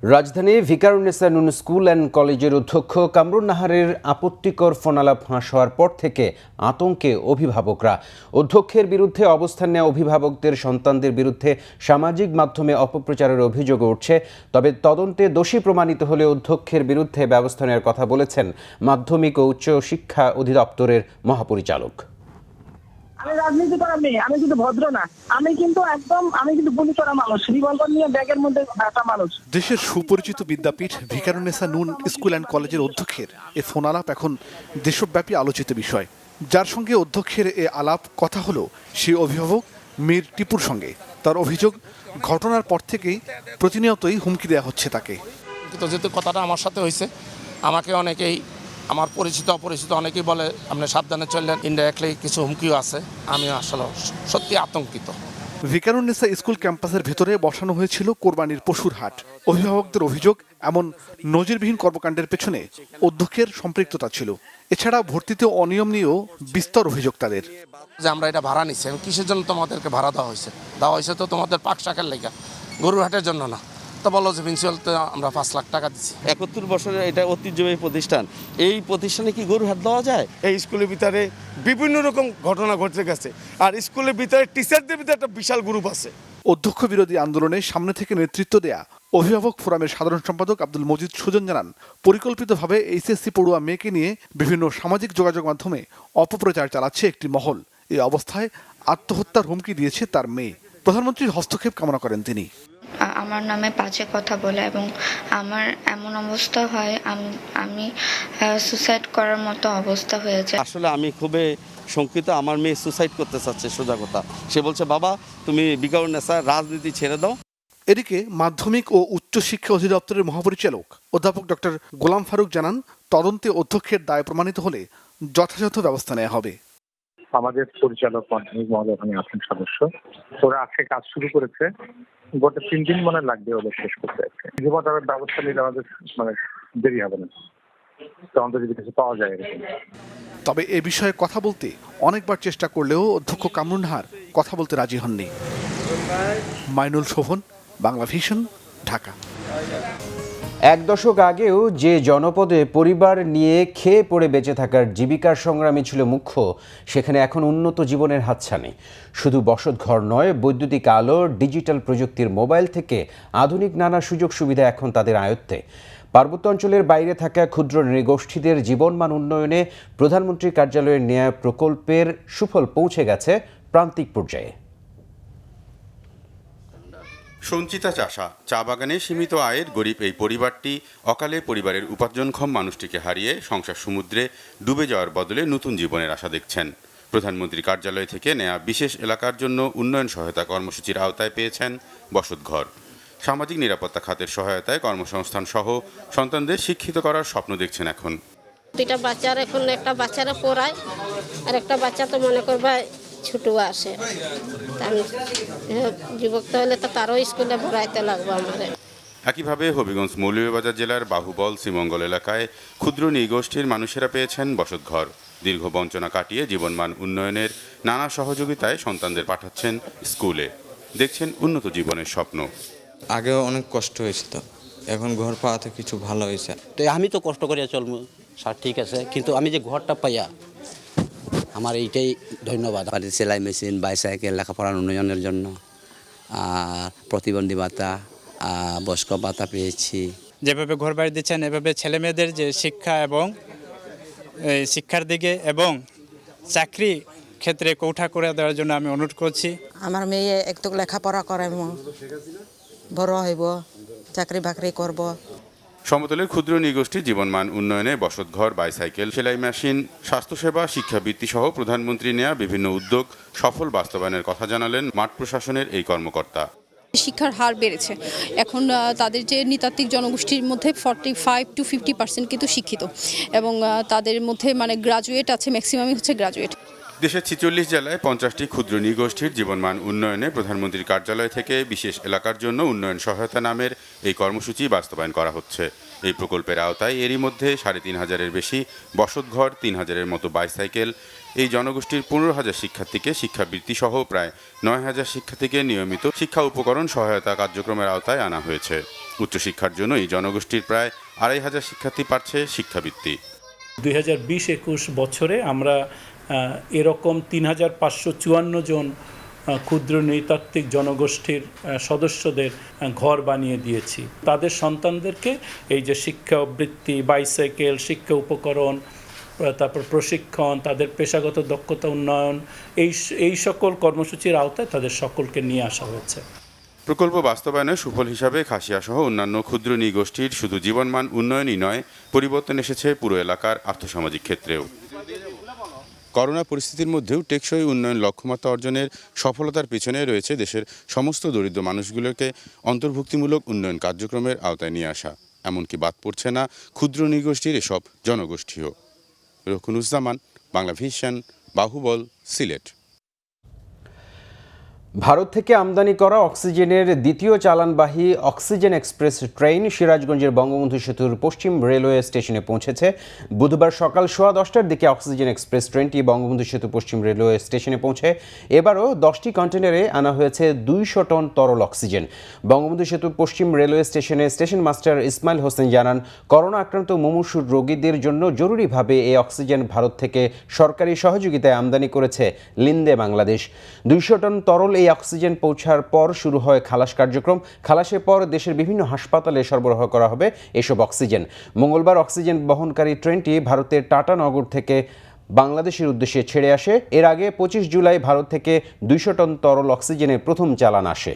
Speaker 1: রাজধানী ভিকারুন্নেসা নুন স্কুল অ্যান্ড কলেজের অধ্যক্ষ কামরুন নাহারের আপত্তিকর ফোনালাপ ফাঁস হওয়ার পর থেকে আতঙ্কে অভিভাবকরা। অধ্যক্ষের বিরুদ্ধে অবস্থান নেওয়া অভিভাবকদের সন্তানদের বিরুদ্ধে সামাজিক মাধ্যমে অপপ্রচারের অভিযোগ উঠছে। তবে তদন্তে দোষী প্রমাণিত হলে অধ্যক্ষের বিরুদ্ধে ব্যবস্থা নেওয়ার কথা বলেছেন মাধ্যমিক ও উচ্চ শিক্ষা অধিদপ্তরের মহাপরিচালক।
Speaker 7: আমি রাজনীতি করা মেয়ে, আমি কিন্তু ভদ্র না, আমি কিন্তু গুলি করা মানুষ, রিভলভার নিয়ে ব্যাগের মধ্যে একটা মানুষ।
Speaker 9: দেশের সুপরিচিত বিদ্যাপীঠ ভিকারুন্নেসা নুন স্কুল অ্যান্ড কলেজের অধ্যক্ষের এ ফোন আলাপ এখন দেশব্যাপী আলোচিত বিষয়। যার সঙ্গে অধ্যক্ষের এ আলাপ কথা হলো সেই অভিভাবক মীর টিপুর সঙ্গে। তার অভিযোগ, ঘটনার পর থেকেই প্রতিনিয়তই হুমকি দেওয়া হচ্ছে তাকে।
Speaker 12: যেহেতু কথাটা আমার সাথে হয়েছে, আমাকে অনেকেই, আমার পরিচিত অপরিচিত অনেকেই বলে আপনি সাবধানে চললেন, ইনডাইরেক্টলি কিছু হুমকিও আছে। আমি আসলে সত্যি আতঙ্কিত।
Speaker 9: ভিকারুন্নেসা স্কুল ক্যাম্পাসের ভেতরে বসানো হয়েছিল কোরবানির পশুর হাট। অভিভাবকদের অভিযোগ, এমন নজিরবিহীন কর্মকাণ্ডের পেছনে অধ্যক্ষের সম্পৃক্ততা ছিল। এছাড়া ভর্তিতে অনিয়ম নিয়েও বিস্তর অভিযোগ তাদের।
Speaker 12: যে আমরা এটা ভাড়া নিচ্ছি, কিসের জন্য তোমাদেরকে ভাড়া দেওয়া হয়েছে তো তোমাদের পাক শাকের লেগা, গরুর হাটের জন্য না। তো বলো যে প্রিন্সিপালতে আমরা 5 লাখ টাকা দিচ্ছি।
Speaker 26: 71 বছরের এটা ঐতিহ্যবাহী প্রতিষ্ঠান, এই প্রতিষ্ঠানে কি গরুর হাট দেওয়া যায়?
Speaker 27: এই স্কুলের ভিতরে বিভিন্ন রকম ঘটনা ঘটতে গেছে, আর স্কুলের ভিতরে টিচারদের ভিতরে একটা বিশাল গ্রুপ আছে।
Speaker 9: অধ্যক্ষ বিরোধী আন্দোলনে সামনে থেকে নেতৃত্ব দেয়া অভিভাবক ফোরামের সাধারণ সম্পাদক আব্দুল মজিদ সুজন জানান, পরিকল্পিতভাবে এইচএসসি পড়ুয়া মেয়েকে নিয়ে বিভিন্ন সামাজিক যোগাযোগ মাধ্যমে অপপ্রচার চালাচ্ছে একটি মহল। এই অবস্থায় আত্মহত্যার হুমকি দিয়েছে তার মেয়ে। প্রধানমন্ত্রীর হস্তক্ষেপ কামনা করেন তিনি।
Speaker 8: আমার নামে বাজে কথা বলে এবং আমার এমন অবস্থা হয় আমি সুসাইড করার মতো অবস্থা হয়ে যায়।
Speaker 26: আসলে আমি খুবই শঙ্কিত। আমার মেয়ে সুসাইড করতে চাচ্ছে, সোজা কথা। সে বলছে, বাবা তুমি বিকারুন্নেসা রাজনীতি ছেড়ে দাও।
Speaker 9: এদিকে মাধ্যমিক ও উচ্চশিক্ষা অধিদপ্তরের মহাপরিচালক অধ্যাপক ডক্টর গোলাম ফারুক জানান, তদন্তে অধ্যক্ষের দায় প্রমাণিত হলে যথাযথ ব্যবস্থা নেওয়া হবে।
Speaker 10: আমাদের পরিচালক মাধ্যমিক মহোদয় ওখানে আছেন সদস্য, ওরা আজকে কাজ শুরু করেছে। গোটা 3 দিন মনে লাগবে ওদের শেষ করতে। যেমন তাদের ব্যবস্থা নিলে আমাদের দেরি হবে না, তদন্ত যদি কিছু পাওয়া যায় এরকম।
Speaker 9: তবে এ বিষয়ে কথা বলতে অনেকবার চেষ্টা করলেও অধ্যক্ষ কামরুন্নাহার কথা বলতে রাজি হননি। মাইনুল শোভন, বাংলা ভিশন, ঢাকা।
Speaker 1: এক দশক আগেও যে জনপদে পরিবার নিয়ে খেয়ে পড়ে বেঁচে থাকার জীবিকার সংগ্রামী ছিল মুখ্য, সেখানে এখন উন্নত জীবনের হাতছানি। শুধু বসতঘর নয়, বৈদ্যুতিক আলো, ডিজিটাল প্রযুক্তির মোবাইল থেকে আধুনিক নানা সুযোগ সুবিধা এখন তাদের আয়ত্তে। পার্বত্য অঞ্চলের বাইরে থাকা ক্ষুদ্র নৃগোষ্ঠীদের জীবনমান উন্নয়নে প্রধানমন্ত্রীর কার্যালয়ের নেয়া প্রকল্পের সুফল পৌঁছে গেছে প্রান্তিক পর্যায়ে।
Speaker 13: সঞ্চিতা চাষা, চা বাগানে সীমিত আয়ের গরিব এই পরিবারটি অকালে পরিবারের উপার্জনক্ষম মানুষটিকে হারিয়ে সংসার সমুদ্রে ডুবে যাওয়ার বদলে নতুন জীবনের আশা দেখছেন। প্রধানমন্ত্রীর কার্যালয় থেকে নেয়া বিশেষ এলাকার জন্য উন্নয়ন সহায়তা কর্মসূচির আওতায় পেয়েছেন বসতঘর। সামাজিক নিরাপত্তা খাতের সহায়তায় কর্মসংস্থান সহ সন্তানদের শিক্ষিত করার স্বপ্ন দেখছেন এখন।
Speaker 14: দুইটা বাচ্চার এখন একটা বাচ্চারা পড়ায় আর একটা বাচ্চা তো মনে করবা ছোট আসে, যুবক হলে তো তারও স্কুলে পড়াইতে লাগবে আমাদের।
Speaker 13: একইভাবে হবিগঞ্জ মৌলভীবাজার জেলার বাহুবল শ্রীমঙ্গল এলাকায় ক্ষুদ্র নৃগোষ্ঠীর মানুষেরা পেয়েছেন বসতঘর। দীর্ঘ বঞ্চনা কাটিয়ে জীবনমান উন্নয়নের নানা সহযোগিতায় সন্তানদের পাঠাচ্ছেন স্কুলে, দেখছেন উন্নত জীবনের স্বপ্ন।
Speaker 16: আগেও অনেক কষ্ট হয়েছিল, এখন ঘর পাওয়াতে কিছু ভালো হয়েছে।
Speaker 19: তো আমি তো কষ্ট করিয়া চলবো স্যার, ঠিক আছে, কিন্তু আমি যে ঘরটা পাইয়া আমার এইটাই ধন্যবাদ।
Speaker 20: সেলাই মেশিন, বাইসাইকেল, লেখাপড়ার উন্নয়নের জন্য, আর প্রতিবন্ধী ভাতা, বয়স্ক ভাতা পেয়েছি।
Speaker 17: যেভাবে ঘর বাড়ি দিচ্ছেন, এভাবে ছেলে মেয়েদের যে শিক্ষা এবং শিক্ষার দিকে এবং চাকরি ক্ষেত্রে কৌঠা করে দেওয়ার জন্য আমি অনুরোধ করছি।
Speaker 28: আমার মেয়ে একটু লেখাপড়া করে, বড় হইব, চাকরি বাকরি করব।
Speaker 13: সমতলের ক্ষুদ্র নৃগোষ্ঠীর জীবনমান উন্নয়নে বসতঘর, বাইসাইকেল, সেলাই মেশিন, স্বাস্থ্যসেবা, শিক্ষাবৃত্তি সহ প্রধানমন্ত্রী নেয়া বিভিন্ন উদ্যোগ সফল বাস্তবায়নের কথা জানালেন মাঠ প্রশাসনের এই কর্মকর্তা।
Speaker 29: শিক্ষার হার বেড়েছে, এখন তাদের যে নৃতাত্ত্বিক জনগোষ্ঠীর মধ্যে 45 to 50% কিন্তু শিক্ষিত এবং তাদের মধ্যে গ্রাজুয়েট আছে, ম্যাক্সিমামই হচ্ছে গ্রাজুয়েট।
Speaker 13: দেশের 46 জেলায় 50টি ক্ষুদ্র নৃগোষ্ঠীর জীবনমান উন্নয়নে প্রধানমন্ত্রীর কার্যালয় থেকে বিশেষ এলাকার জন্য উন্নয়ন সহায়তা নামের এই কর্মসূচি বাস্তবায়ন করা হচ্ছে। এই প্রকল্পের আওতায় এরই মধ্যে 3,500-এর বেশি বসতঘর, 3,000-এর মতো বাইসাইকেল, এই জনগোষ্ঠীর 15,000 শিক্ষার্থীকে শিক্ষাবৃত্তি সহ প্রায় 9,000 শিক্ষার্থীকে নিয়মিত শিক্ষা উপকরণ সহায়তা কার্যক্রমের আওতায় আনা হয়েছে। উচ্চশিক্ষার জন্য এই জনগোষ্ঠীর প্রায় 2,500 শিক্ষার্থী পাচ্ছে শিক্ষাবৃত্তি।
Speaker 30: 2020-21 বছরে আমরা এরকম 3,554 জন ক্ষুদ্র নৃতাত্ত্বিক জনগোষ্ঠীর সদস্যদের ঘর বানিয়ে দিয়েছি। তাদের সন্তানদেরকে এই যে শিক্ষাবৃত্তি, বাইসাইকেল, শিক্ষা উপকরণ, তারপর প্রশিক্ষণ, তাদের পেশাগত দক্ষতা উন্নয়ন, এই সকল কর্মসূচির আওতায় তাদের সকলকে নিয়ে আসা হয়েছে।
Speaker 13: প্রকল্প বাস্তবায়নের সুফল হিসাবে খাসিয়া সহ অন্যান্য ক্ষুদ্র নৃগোষ্ঠীর শুধু জীবনমান উন্নয়নই নয়, পরিবর্তন এসেছে পুরো এলাকার আর্থসামাজিক ক্ষেত্রেও। করোনা পরিস্থিতির মধ্যেও টেকসই উন্নয়ন লক্ষ্যমাত্রা অর্জনের সফলতার পেছনে রয়েছে দেশের সমস্ত দরিদ্র মানুষগুলোকে অন্তর্ভুক্তিমূলক উন্নয়ন কার্যক্রমের আওতায় নিয়ে আসা। এমনকি বাদ পড়ছে না ক্ষুদ্র নৃগোষ্ঠীর এসব জনগোষ্ঠীও। রকুনুজ্জামান, বাংলা ভিশন, বাহুবল, সিলেট।
Speaker 1: ভারত থেকে আমদানি করা অক্সিজেনের দ্বিতীয় চালানবাহী অক্সিজেন এক্সপ্রেস ট্রেন সিরাজগঞ্জের বঙ্গবন্ধু সেতুর পশ্চিম রেলওয়ে স্টেশনে পৌঁছেছে। বুধবার সকাল 10:15টার দিকে অক্সিজেন এক্সপ্রেস ট্রেনটি বঙ্গবন্ধু সেতু পশ্চিম রেলওয়ে স্টেশনে পৌঁছে। এবারও 10টি কন্টেনারে আনা হয়েছে 200 টন তরল অক্সিজেন। বঙ্গবন্ধু সেতু পশ্চিম রেলওয়ে স্টেশনে স্টেশন মাস্টার ইসমাইল হোসেন জানান, করোনা আক্রান্ত মুমূর্ষু রোগীদের জন্য জরুরিভাবে এই অক্সিজেন ভারত থেকে সরকারি সহযোগিতায় আমদানি করেছে লিন্দে বাংলাদেশ। 200 টন তরল এই অক্সিজেন পৌঁছার পর শুরু হয় খালাস কার্যক্রম। খালাসের পর দেশের বিভিন্ন হাসপাতালে সরবরাহ করা হবে এসব অক্সিজেন। মঙ্গলবার অক্সিজেন বহনকারী ট্রেনটি ভারতের টাটানগর থেকে বাংলাদেশের উদ্দেশ্যে ছেড়ে আসে। এর আগে 25 জুলাই ভারত থেকে 200 টন তরল অক্সিজেনের প্রথম চালান আসে।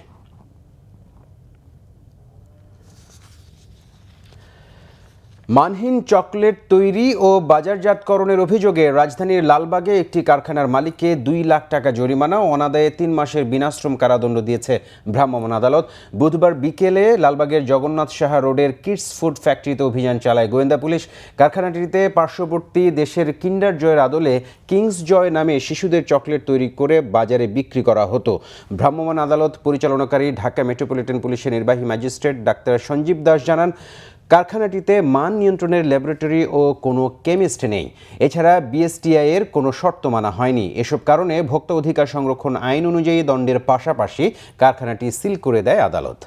Speaker 1: মানহীন চকলেট তৈরি ও বাজারজাতকরণের অভিযোগে রাজধানীর লালবাগে একটি কারখানার মালিককে 2 লাখ টাকা জরিমানা ও অনাদায়ে 3 মাসের বিনাশ্রম কারাদণ্ড দিয়েছে ভ্রাম্যমাণ আদালত। বুধবার বিকেলে লালবাগের জগন্নাথ সাহা রোডের কিডস ফুড ফ্যাক্টরিতে অভিযান চালায় গোয়েন্দা পুলিশ। কারখানাটিতে পার্শ্ববর্তী দেশের কিন্ডার জয়ের আদলে কিংস জয় নামে শিশুদের চকলেট তৈরি করে বাজারে বিক্রি করা হতো। ভ্রাম্যমাণ আদালত পরিচালনাকারী ঢাকা মেট্রোপলিটন পুলিশের নির্বাহী ম্যাজিস্ট্রেট ডাক্তার সঞ্জীব দাস জানান, কারখানাটিতে মান নিয়ন্ত্রণের ল্যাবরেটরি ও কোনো কেমিস্ট নেই। এছাড়া বিএসটিআই এর কোনো শর্ত মানা হয়নি। এসব কারণে ভোক্তা অধিকার সংরক্ষণ আইন অনুযায়ী দণ্ডের পাশাপাশি কারখানাটি সিল করে দেয় আদালত।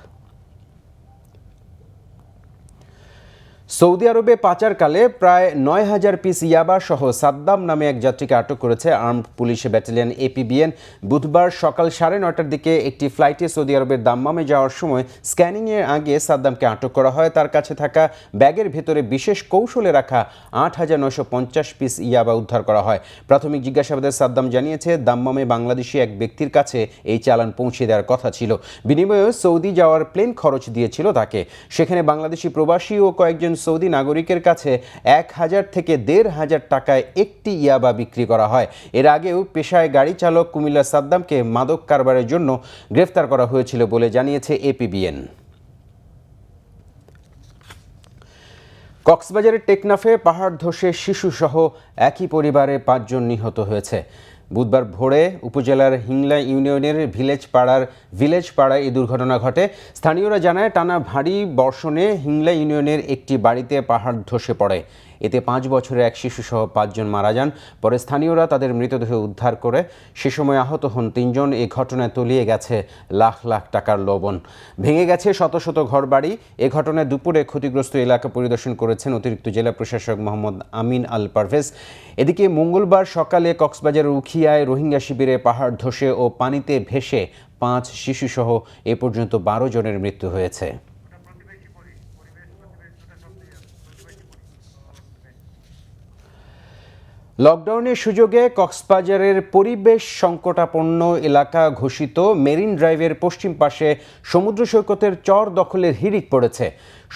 Speaker 1: সৌদি আরবে পাচারকালে প্রায় 9,000 পিস ইয়াবা সহ সাদ্দাম নামে এক যাত্রীকে আটক করেছে আর্মড পুলিশ ব্যাটালিয়ন এপিবিএন। বুধবার সকাল 9:30টার দিকে একটি ফ্লাইটে সৌদি আরবের দাম্মামে যাওয়ার সময় স্ক্যানিংয়ের আগে সাদ্দামকে আটক করা হয়। তার কাছে থাকা ব্যাগের ভেতরে বিশেষ কৌশলে রাখা 8,950 পিস ইয়াবা উদ্ধার করা হয়। প্রাথমিক জিজ্ঞাসাবাদে সাদ্দাম জানিয়েছে, দাম্মামে বাংলাদেশি এক ব্যক্তির কাছে এই চালান পৌঁছে দেওয়ার কথা ছিল। বিনিময়ে সৌদি যাওয়ার প্লেন খরচ দিয়েছিল তাকে। সেখানে বাংলাদেশি প্রবাসী ও কয়েকজন সৌদি নাগরিকের কাছে 1,000 থেকে 1,500 টাকায় একটি ইয়াবা বিক্রি করা হয়। এর আগেও পেশায় গাড়ি চালক কুমিল্লার সাদ্দামকে মাদক কারবারের জন্য গ্রেফতার করা হয়েছিল বলে জানিয়েছে এপিবিএন। কক্সবাজারের টেকনাফে পাহাড় ধসে শিশুসহ একই পরিবারে 5 জন নিহত হয়েছে। বুধবার ভোরে উপজেলার হিংলা ইউনিয়নের ভিলেজ পাড়ায় এই দুর্ঘটনা ঘটে। স্থানীয়রা জানায়, টানা ভারী বর্ষণে হিংলা ইউনিয়নের একটি বাড়িতে পাহাড় ধসে পড়ে। এতে 5 বছরের এক শিশুসহ 5 জন মারা যান। পরে স্থানীয়রা তাদের মৃতদেহ উদ্ধার করে। সে সময় আহত হন 3 জন। এই ঘটনায় তলিয়ে গেছে লাখ লাখ টাকার লবণ, ভেঙে গেছে শত শত ঘরবাড়ি। এ ঘটনায় দুপুরে ক্ষতিগ্রস্ত এলাকা পরিদর্শন করেছেন অতিরিক্ত জেলা প্রশাসক মোহাম্মদ আমিন আল পারভেজ। এদিকে মঙ্গলবার সকালে কক্সবাজারের উখিয়ায় রোহিঙ্গা শিবিরে পাহাড় ধসে ও পানিতে ভেসে 5 শিশুসহ এ পর্যন্ত 12 জনের মৃত্যু হয়েছে। লকডাউনের সুযোগে কক্সবাজারের পরিবেশ সংকটাপন্ন এলাকা ঘোষিত মেরিন ড্রাইভের পশ্চিম পাশে সমুদ্র সৈকতের চর দখলের হিড়িক পড়েছে।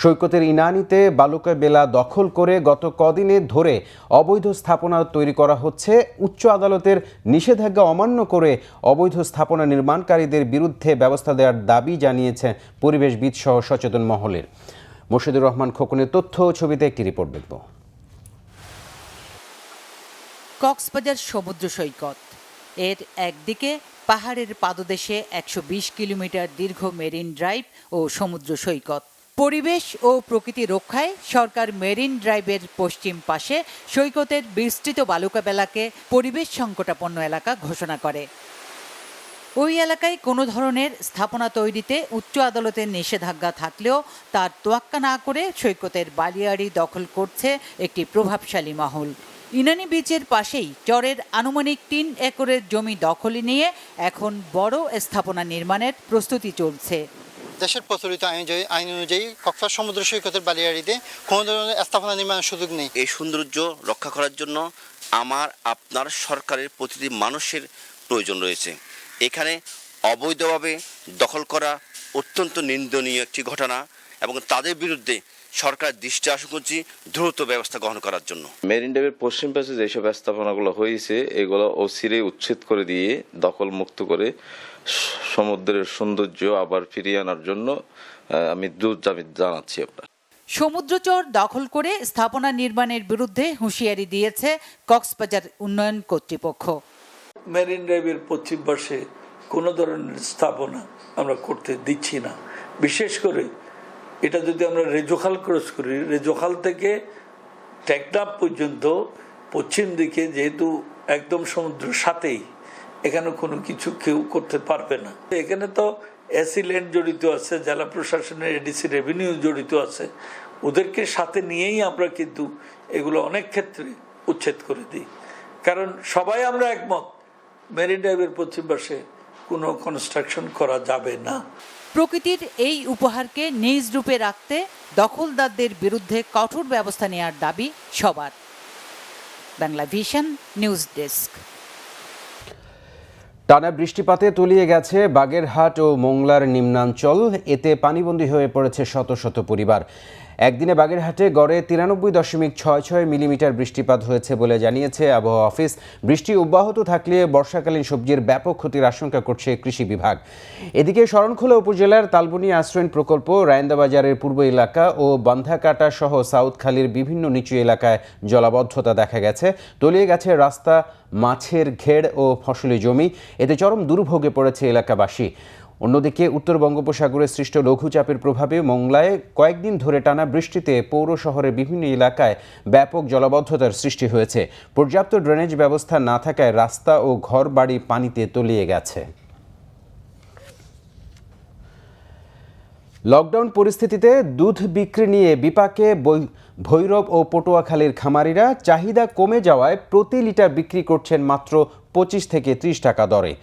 Speaker 1: সৈকতের ইনানিতে বালুকা বেলা দখল করে গত কদিনে ধরে অবৈধ স্থাপনা তৈরি করা হচ্ছে। উচ্চ আদালতের নিষেধাজ্ঞা অমান্য করে অবৈধ স্থাপনা নির্মাণকারীদের বিরুদ্ধে ব্যবস্থা দেওয়ার দাবি জানিয়েছে পরিবেশবিদ সহ সচেতন মহলের। মোর্শেদুর রহমান খোকনের তথ্য ও ছবিতে একটি রিপোর্ট দেখব।
Speaker 2: কক্সবাজার সমুদ্র সৈকত, এর একদিকে পাহাড়ের পাদদেশে 120 কিলোমিটার দীর্ঘ মেরিন ড্রাইভ ও সমুদ্র সৈকত। পরিবেশ ও প্রকৃতি রক্ষায় সরকার মেরিন ড্রাইভের পশ্চিম পাশে সৈকতের বিস্তৃত বালুকা বেলাকে পরিবেশ সংকটাপন্ন এলাকা ঘোষণা করে। ওই এলাকায় কোনো ধরনের স্থাপনা তৈরিতে উচ্চ আদালতের নিষেধাজ্ঞা থাকলেও তার তোয়াক্কা না করে সৈকতের বালিয়াড়ি দখল করছে একটি প্রভাবশালী মহল। ইনানি বিচের পাশেই চরের আনুমানিক 3 একরের জমি দখলে নিয়ে এখন বড় স্থাপনা নির্মাণের প্রস্তুতি চলছে।
Speaker 3: দেশের প্রচলিত আইন অনুযায়ী কক্সবাজার সমুদ্র সৈকতের বালিয়াড়িতে কোনো ধরনের স্থাপনা নির্মাণের সুযোগ নেই।
Speaker 4: এই সৌন্দর্য রক্ষা করার জন্য আপনার সরকারের প্রতিটি মানুষের প্রয়োজন রয়েছে। এখানে অবৈধভাবে দখল করা অত্যন্ত নিন্দনীয় একটি ঘটনা এবং তাদের বিরুদ্ধে সরকার দৃষ্টি আকর্ষণ করছি দ্রুত ব্যবস্থা গ্রহণ করার জন্য।
Speaker 11: মেরিন ড্রাইভের পশ্চিম পাশে যেসব স্থাপনাগুলো হয়েছে এগুলো অচিরে উচ্ছেদ করে দিয়ে দখল মুক্ত করে সমুদ্রের সৌন্দর্য আবার ফিরিয়ে আনার জন্য আমি দ্রুত দাবি জানাচ্ছি। আপনার
Speaker 2: সমুদ্রচর দখল করে স্থাপনা নির্মাণের বিরুদ্ধে হুঁশিয়ারি দিয়েছে কক্সবাজার উন্নয়ন কর্তৃপক্ষ।
Speaker 15: মেরিন ড্রাইভের পশ্চিম পাশে কোনো ধরনের স্থাপনা আমরা করতে দিচ্ছি না। বিশেষ করে এটা যদি আমরা রেজোখাল ক্রস করি, রেজোখাল থেকে টেকনাফ পর্যন্ত পশ্চিম দিকে যেহেতু একদম সমুদ্রের সাথেই, এখানে কোনো কিছু কেউ করতে পারবে না। এখানে তো এসি ল্যান্ড জড়িত আছে, জেলা প্রশাসনের এডিসি রেভিনিউ জড়িত আছে, ওদেরকে সাথে নিয়েই আমরা কিন্তু এগুলো অনেক ক্ষেত্রে উচ্ছেদ করে দিই। কারণ সবাই আমরা একমত মেরিন ড্রাইভের পশ্চিম পাশে কোনো কনস্ট্রাকশন করা যাবে না।
Speaker 2: প্রকৃতির এই উপহারকে নিজ রূপে রাখতে দখলদারদের বিরুদ্ধে কঠোর ব্যবস্থা নেওয়ার দাবি সবার। Bangla vision news desk.
Speaker 1: টানা বৃষ্টিপাতে তলিয়ে গেছে বাগেরহাট ও মোংলার নিম্নাঞ্চল। এতে পানিবন্দী হয়ে পড়েছে শত শত পরিবার। একদিনে বাগেরহাটে গড়ে 93.66 মিলিমিটার বৃষ্টিপাত হয়েছে বলে জানিয়েছে আবহাওয়া অফিস। বৃষ্টি অব্যাহত থাকলে বর্ষাকালীন সবজির ব্যাপক ক্ষতির আশঙ্কা করছে কৃষি বিভাগ। এদিকে শরণখোলা উপজেলার তালবনী আশ্রয়ণ প্রকল্প, রায়েন্দাবাজারের পূর্ব এলাকা ও বান্ধাকাটা সহ সাউথখালীর বিভিন্ন নিচু এলাকায় জলাবদ্ধতা দেখা গেছে। তলিয়ে গেছে রাস্তা, মাছের ঘের ও ফসলি জমি। এতে চরম দুর্ভোগে পড়েছে এলাকাবাসী। অন্যদিকে উত্তর বঙ্গোপসাগরে সৃষ্ট লঘুচাপের প্রভাবে মংলায় কয়েকদিন ধরে টানা বৃষ্টিতে পৌর শহরের বিভিন্ন এলাকায় ব্যাপক জলাবদ্ধতার সৃষ্টি হয়েছে। পর্যাপ্ত ড্রেনেজ ব্যবস্থা না থাকায় রাস্তা ও ঘরবাড়ি পানিতে তলিয়ে গেছে। লকডাউন পরিস্থিতিতে দুধ বিক্রি নিয়ে বিপাকে ভৈরব ও পটুয়াখালীর খামারিরা। চাহিদা কমে যাওয়ায় প্রতি লিটার বিক্রি করছেন মাত্র 25 থেকে 30 টাকা দরে।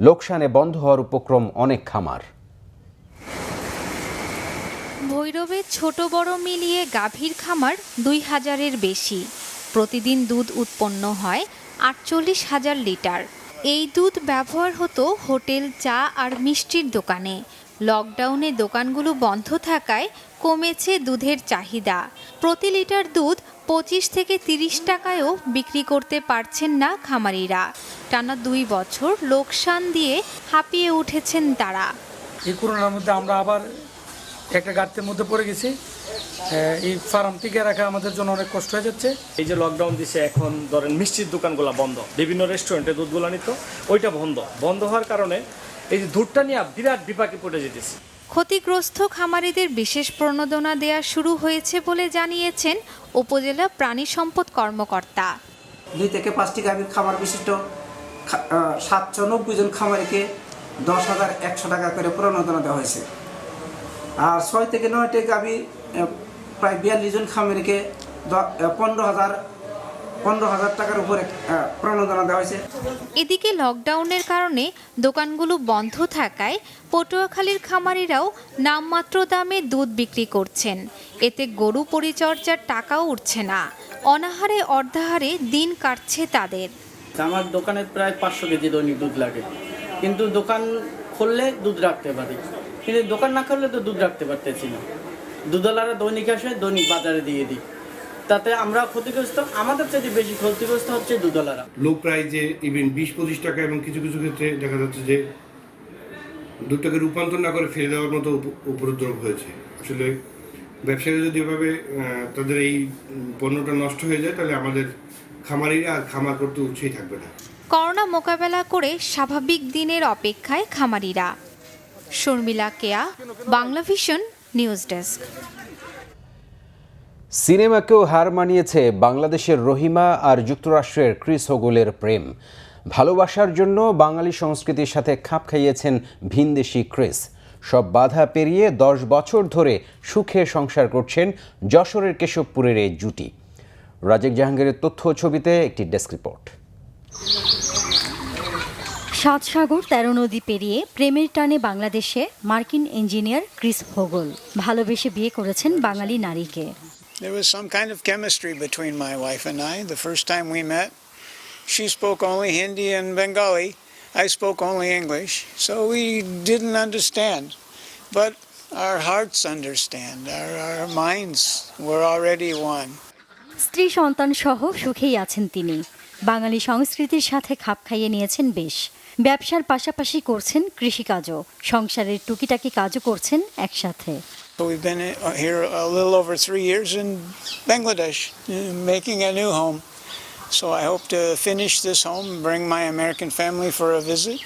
Speaker 1: লোকসানে বন্ধ হওয়ার উপক্রম অনেক খামার।
Speaker 5: ভৈরবে ছোট বড় মিলিয়ে গাভীর খামার 2000-এর বেশি। প্রতিদিন দুধ উৎপন্ন হয় 48,000 লিটার। এই দুধ ব্যবহার হতো হোটেল, চা আর মিষ্টির দোকানে। লকডাউনে দোকানগুলো বন্ধ থাকায় কমেছে দুধের চাহিদা। প্রতি লিটার দুধ 25 থেকে 30 টাকায়ও বিক্রি করতে পারছেন না খামারিরা। টানা 2 বছর লোকসান দিয়ে হাঁপিয়ে উঠেছেন তারা।
Speaker 6: এই করোনার মধ্যে আমরা আবার একটা গাড়ির মধ্যে পড়ে গেছি। এই ফার্ম টিকে রাখা আমাদের জন্য অনেক কষ্ট হয়ে যাচ্ছে।
Speaker 7: এই যে লকডাউন দিছে, এখন ধরেন মিষ্টির দোকানগুলো বন্ধ, বিভিন্ন রেস্টুরেন্টে দুধগুলো নিত, ওইটা বন্ধ হওয়ার কারণে এই যে দুধটা নিয়ে বিরাট বিপাকে পড়ে যেতেছে।
Speaker 5: ক্ষতিগ্রস্ত খামারিদের বিশেষ প্রণোদনা দেয়া শুরু হয়েছে বলে জানিয়েছেন উপজেলা প্রাণী সম্পদ কর্মকর্তা।
Speaker 12: 2 থেকে 5টি গাভীর খামার বিশিষ্ট 790 জন খামারিকে 10,100 টাকা করে প্রণোদনা দেওয়া হয়েছে। আর 6 থেকে 9টি গাভী প্রায় 42 জন খামারিকে 15,000 টাকার উপরে প্রণোদনা দেওয়া হয়েছে।
Speaker 5: এদিকে লকডাউনের কারণে দোকানগুলো বন্ধ থাকায় পটুয়াখালীর খামারিরাও নামমাত্র দামে দুধ বিক্রি করছেন। এতে গরু পরিচর্যার টাকাও উঠছে না। অনাহারে অর্ধাহারে দিন কাটছে তাদের।
Speaker 18: আমার দোকানে প্রায় 500 কেজি দৈনিক দুধ লাগে, কিন্তু দোকান খুললে দুধ রাখতে পারি, কিন্তু দোকান না খুললে তো দুধ রাখতে পারতেছি না। দুধওয়ালারা দৈনিক আসে, দৈনিক বাজারে দিয়ে দিই, তাতে আমরা ক্ষতিগ্রস্ত। আমাদের চাইতে বেশি ক্ষতিগ্রস্ত হচ্ছে দুধওয়ালারা।
Speaker 21: লো প্রাইজে ইভেন 20-25 টাকা, এবং কিছু কিছু ক্ষেত্রে দেখা যাচ্ছে যে দুধটাকে রূপান্তর না করে ফেলে দেওয়ার মতো উপদ্রব হয়েছে। আসলে ব্যবসায়ীরা যদি এভাবে তাদের এই পণ্যটা নষ্ট হয়ে যায়, তাহলে আমাদের খামারিরা আর খামার করতে উৎসাহী থাকবে না।
Speaker 5: করোনা মোকাবেলা করে স্বাভাবিক দিনের অপেক্ষায় খামারিরা। শর্মিলা কেয়া, বাংলা ভিশন নিউজ ডেস্ক।
Speaker 1: সিনেমাকেও হার মানিয়েছে বাংলাদেশের রহিমা আর যুক্তরাষ্ট্রের ক্রিস হোগলের প্রেম। ভালোবাসার জন্য বাঙালি সংস্কৃতির সাথে খাপ খাইয়েছেন ভিনদেশি ক্রিস। সব বাধা পেরিয়ে 10 বছর ধরে সুখে সংসার করছেন যশোরের কেশবপুরের এই জুটি। রাজেক জাহাঙ্গীরের তথ্য ছবিতে একটি ডেস্ক রিপোর্ট।
Speaker 22: 7 সাগর 13 নদী পেরিয়ে প্রেমের টানে বাংলাদেশে মার্কিন ইঞ্জিনিয়ার ক্রিস হোগল ভালোবেসে বিয়ে করেছেন বাঙালি নারীকে।
Speaker 23: There was some kind of chemistry between my wife and I. The first time we met, she spoke only Hindi and Bengali. I spoke only English. So we didn't understand. But our hearts understand. Our minds were already one.
Speaker 22: স্ত্রী সন্তান সহ সুখেই আছেন তিনি। বাঙালি সংস্কৃতির সাথে খাপ খাইয়ে নিয়েছেন বেশ। ব্যবসার পাশাপাশি করছেন কৃষিকাজও, সংসারের টুকিটাকি কাজও করছেন একসাথে।
Speaker 23: We've been here a little over 3 years in Bangladesh, making a new home. So I hope to finish this home and bring my American family for a visit.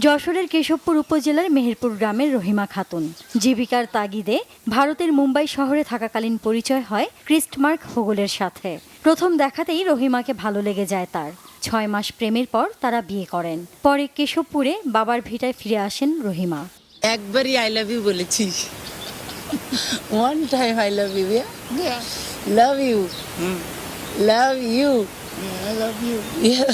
Speaker 22: যশোরের কেশবপুর উপজেলার মেহেরপুর গ্রামের রহিমা খাতুন জীবিকার তাগিদে ভারতের মুম্বাই শহরে থাকাকালীন পরিচয় হয় ক্রিস্টমার্ক হোগলের সাথে। প্রথম দেখাতেই রহিমাকে ভালো লেগে যায় তার। 6 মাস প্রেমের পর তারা বিয়ে করেন। পরে কেশবপুরে বাবার ভিটায় ফিরে আসেন রহিমা।
Speaker 24: একবারই আই লাভ ইউ বলেছি, one time I love you, yeah, love you, love you, I love you, yeah.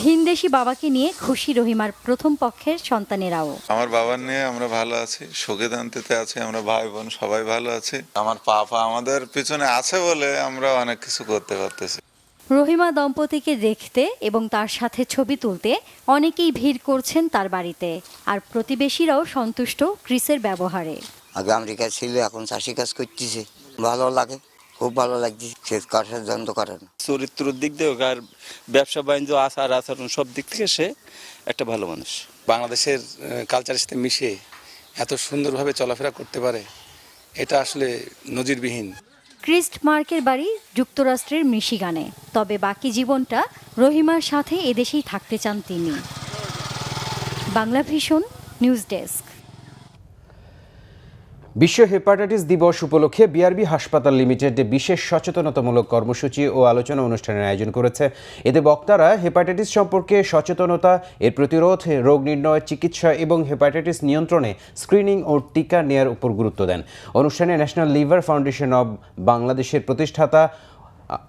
Speaker 22: ভিনদেশি বাবাকে নিয়ে খুশি রহিমার প্রথম পক্ষের সন্তানেরাও।
Speaker 25: আমার বাবার নিয়ে আমরা ভালো আছি, সুখে-শান্তিতে আছি, আমরা ভাই বোন সবাই ভালো আছি। আমার পাপা আমাদের পিছনে আছে বলে আমরা অনেক কিছু করতে পারতেছি।
Speaker 22: রহিমা দম্পতিকে দেখতে এবং তার সাথে ছবি তুলতে অনেকেই ভিড় করছেন তার বাড়িতে, আর প্রতিবেশীরাও সন্তুষ্ট ক্রিসের ব্যবহারে।
Speaker 8: আগে আমেরিকায় ছিল, এখন চাষি কাজ করতেছে। ভালো লাগে, খুব ভালো লাগছে। সে কার সাথে যন্ত্র করে না,
Speaker 9: চরিত্রের দিক দিয়ে আর ব্যবসা বাণিজ্য আচার আচরণ সব দিক থেকে সে একটা ভালো মানুষ।
Speaker 10: বাংলাদেশের কালচারের সাথে মিশে এত সুন্দরভাবে চলাফেরা করতে পারে, এটা আসলে নজিরবিহীন।
Speaker 22: ক্রিস্ট মার্কের বাড়ি যুক্তরাষ্ট্রের মিশিগানে, তবে বাকি জীবনটা রহিমার সাথে এদেশেই থাকতে চান তিনি। Bangla vision news desk.
Speaker 1: বিশ্ব হেপাটাইটিস দিবস উপলক্ষে বিআরবি হাসপাতাল লিমিটেড বিশেষ সচেতনতামূলক কর্মসূচি ও আলোচনা অনুষ্ঠানের আয়োজন করেছে। এতে বক্তারা হেপাটাইটিস সম্পর্কে সচেতনতা, এর প্রতিরোধ, রোগ নির্ণয়, চিকিৎসা এবং হেপাটাইটিস নিয়ন্ত্রণে স্ক্রিনিং ও টিকা নেয়ার উপর গুরুত্ব দেন। অনুষ্ঠানে ন্যাশনাল লিভার ফাউন্ডেশন অব বাংলাদেশের প্রতিষ্ঠাতা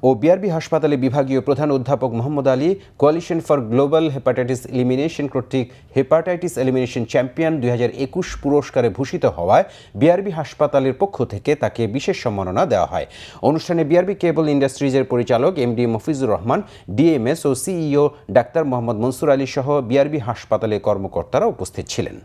Speaker 1: ও বিআরবি হাসপাতালে বিভাগীয় প্রধান অধ্যাপক Mohammad Ali, coalition for global hepatitis elimination কর্তৃক হেপাটাইটিস এলিমিনেশন চ্যাম্পিয়ন 2021 পুরস্কারে ভূষিত হওয়ায় বিআরবি হাসপাতালের পক্ষ থেকে তাকে বিশেষ সম্মাননা দেওয়া হয়। অনুষ্ঠানে বিআরবি কেবল ইন্ডাস্ট্রিজের পরিচালক এমডি মফিজুর রহমান, ডিএমএস ও সিইও ডাক্তার মোহাম্মদ মনসুর আলী সহ বিআরবি হাসপাতালের কর্মকর্তারা উপস্থিত ছিলেন।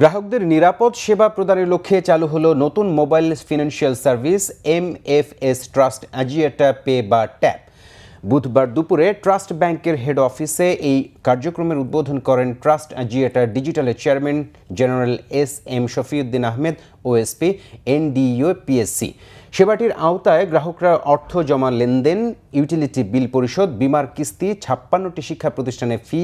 Speaker 1: গ্রাহকদের নিরাপদ সেবা প্রদানের লক্ষ্যে চালু হলো নতুন mobile financial service MFS Trust Axiata pay বা ট্যাপ। বুধবার দুপুরে ট্রাস্ট ব্যাংকের হেড অফিসে এই কার্যক্রমের উদ্বোধন করেন ট্রাস্ট আজিয়েটা ডিজিটালের chairman general SM Shafiuddin Ahmed, OSP, NDIO, PSC। সেবাটির আওতায় গ্রাহকরা অর্থ জমা লেনদেন, ইউটিলিটি বিল পরিশোধ, বিমার কিস্তি, 56টি শিক্ষা প্রতিষ্ঠানে ফি,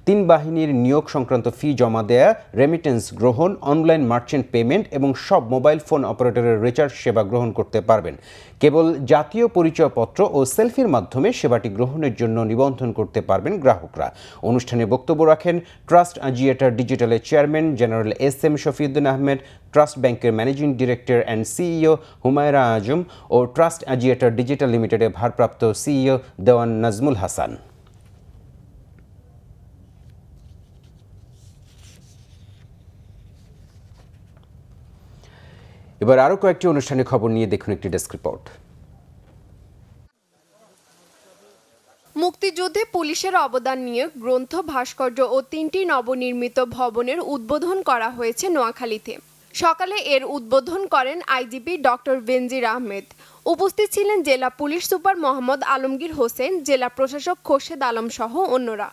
Speaker 1: 3 বাহিনীর নিয়োগ সংক্রান্ত ফি জমা দেয়া, রেমিটেন্স গ্রহণ, অনলাইন মার্চেন্ট পেমেন্ট এবং সব মোবাইল ফোন অপারেটরের রিচার্জ সেবা গ্রহণ করতে পারবেন। কেবল জাতীয় পরিচয়পত্র ও সেলফির মাধ্যমে সেবাটি গ্রহণের জন্য নিবন্ধন করতে পারবেন গ্রাহকরা। অনুষ্ঠানে বক্তব্য রাখেন ট্রাস্ট আজিয়েটা ডিজিটালের chairman general SM Shafiuddin Ahmed, Trust ব্যাংকের managing director and CEO Humaira Azam ও ট্রাস্ট আজিয়েটা ডিজিটাল লিমিটেডের ভারপ্রাপ্ত সিইও দেওয়ান নাজমুল হাসান। এবার আরও কয়েকটি অনুষ্ঠানের খবর নিয়ে দেখুন একটি ডেস্ক রিপোর্ট।
Speaker 14: মুক্তিযুদ্ধে পুলিশের অবদান নিয়ে গ্রন্থ, ভাস্কর্য ও 3টি নবনির্মিত ভবনের উদ্বোধন করা হয়েছে নোয়াখালীতে। সকালে এর উদ্বোধন করেন আইজিপি ডক্টর বেনজির আহমেদ। উপস্থিত ছিলেন জেলা পুলিশ সুপার মোহাম্মদ আলমগীর হোসেন, জেলা প্রশাসক খোরশেদ আলম সহ অন্যরা।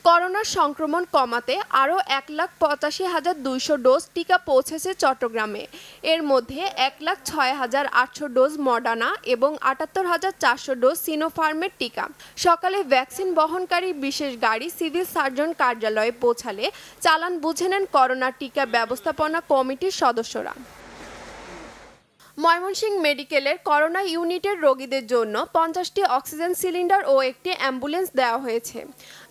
Speaker 14: করোনার সংক্রমণ কমাতে আরও 1,85,200 ডোজ টিকা পৌঁছেছে চট্টগ্রামে। এর মধ্যে 1,06,800 ডোজ মডার্না এবং 78,400 ডোজ সিনোফার্মের টিকা। সকালে ভ্যাকসিন বহনকারী বিশেষ গাড়ি সিভিল সার্জন কার্যালয়ে পৌঁছালে চালান বুঝে নেন করোনা টিকা ব্যবস্থাপনা কমিটির সদস্যরা। ময়মনসিংহ মেডিকেলের করোনা ইউনিটের রোগীদের জন্য 50টি অক্সিজেন সিলিন্ডার ও একটি অ্যাম্বুলেন্স দেওয়া হয়েছে।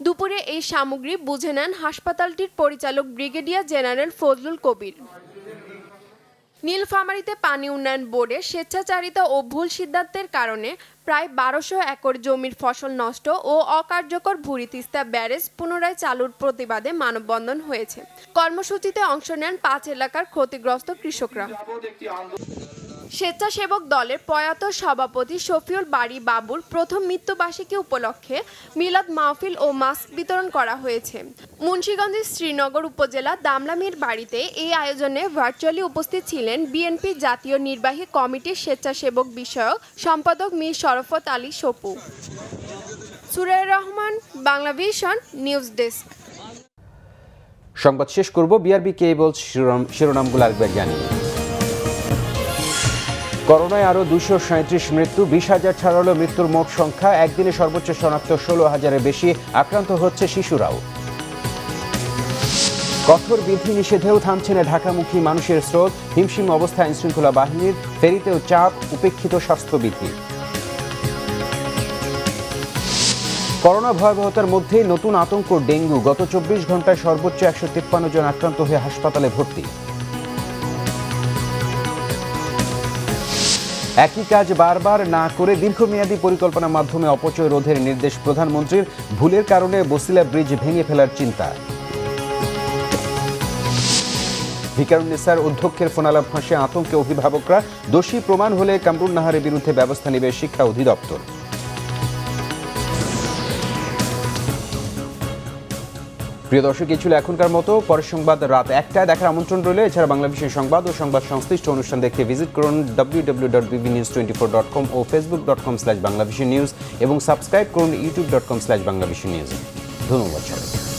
Speaker 14: দুপুরে এই সামগ্রী বুঝে নেন হাসপাতালটির পরিচালক ব্রিগেডিয়ার জেনারেল ফজলুল কবির। নীলফামারীতে পানি উন্নয়ন বোর্ডের স্বেচ্ছাচারিতা ও ভুল সিদ্ধান্তের কারণে প্রায় 1200 একর জমির ফসল নষ্ট ও অকার্যকর ভুরি তিস্তা ব্যারেজ পুনরায় চালুর প্রতিবাদে মানববন্ধন হয়েছে। কর্মসূচিতে অংশ নেন 5 এলাকার ক্ষতিগ্রস্ত কৃষকরা। স্বেচ্ছাসেবক দলের প্রয়াত সভাপতি শফিউল বারী বাবুর প্রথম মৃত্যুবার্ষিকী উপলক্ষে মিলাদ মাহফিল ও মাস্ক বিতরণ করা হয়েছে। মুন্সিগঞ্জের শ্রীনগর উপজেলা দামলামির বাড়িতে এই আয়োজনে ভার্চুয়ালি উপস্থিত ছিলেন বিএনপি জাতীয় নির্বাহী কমিটির স্বেচ্ছাসেবক বিষয়ক সম্পাদক Mir Sharafat Ali Sapu. Suraiya Rahman, Bangla vision news desk.
Speaker 1: সংবাদ শেষ করব বিআরবি কেবল শিরোনামগুলো আরেকবার জানিয়ে। করোনায় আরও 237 মৃত্যু, 20,000 ছাড়ালো মৃত্যুর মোট সংখ্যা। একদিনে সর্বোচ্চ শনাক্ত 16,000-এর বেশি, আক্রান্ত হচ্ছে শিশুরাও। কঠোর বিধিনিষেধেও থামছে না ঢাকামুখী মানুষের স্রোত, হিমশিম অবস্থা আইনশৃঙ্খলা বাহিনীর, ফেরিতেও চাপ, উপেক্ষিত স্বাস্থ্যবিধি। করোনা ভয়াবহতার মধ্যেই নতুন আতঙ্ক ডেঙ্গু, গত 24 ঘন্টায় সর্বোচ্চ 153 জন আক্রান্ত হয়ে হাসপাতালে ভর্তি। একই কাজ বারবার না করে দীর্ঘমেয়াদী পরিকল্পনার মাধ্যমে অপচয় রোধের নির্দেশ প্রধানমন্ত্রীর, ভুলের কারণে বসিলা ব্রিজ ভেঙে ফেলার চিন্তা। ভিকারুন্নেসার অধ্যক্ষের ফোনালাপ ফাঁসে আতঙ্কে অভিভাবকরা, দোষী প্রমাণ হলে কামরুন নাহারের বিরুদ্ধে ব্যবস্থা নেবে শিক্ষা অধিদপ্তর। প্রিয় দর্শক, এই ছিল এখনকার মতো। পরের সংবাদ রাত 1টায় দেখার আমন্ত্রণ রইল। এছাড়া বাংলা বিষয়ের সংবাদ ও সংবাদ সংশ্লিষ্ট অনুষ্ঠান দেখতে ভিজিট করুন www.bbnews24.com ও facebook.com/banglavisionnews এবং সাবস্ক্রাইব করুন youtube.com/banglavisionnews। ধন্যবাদ সবাই।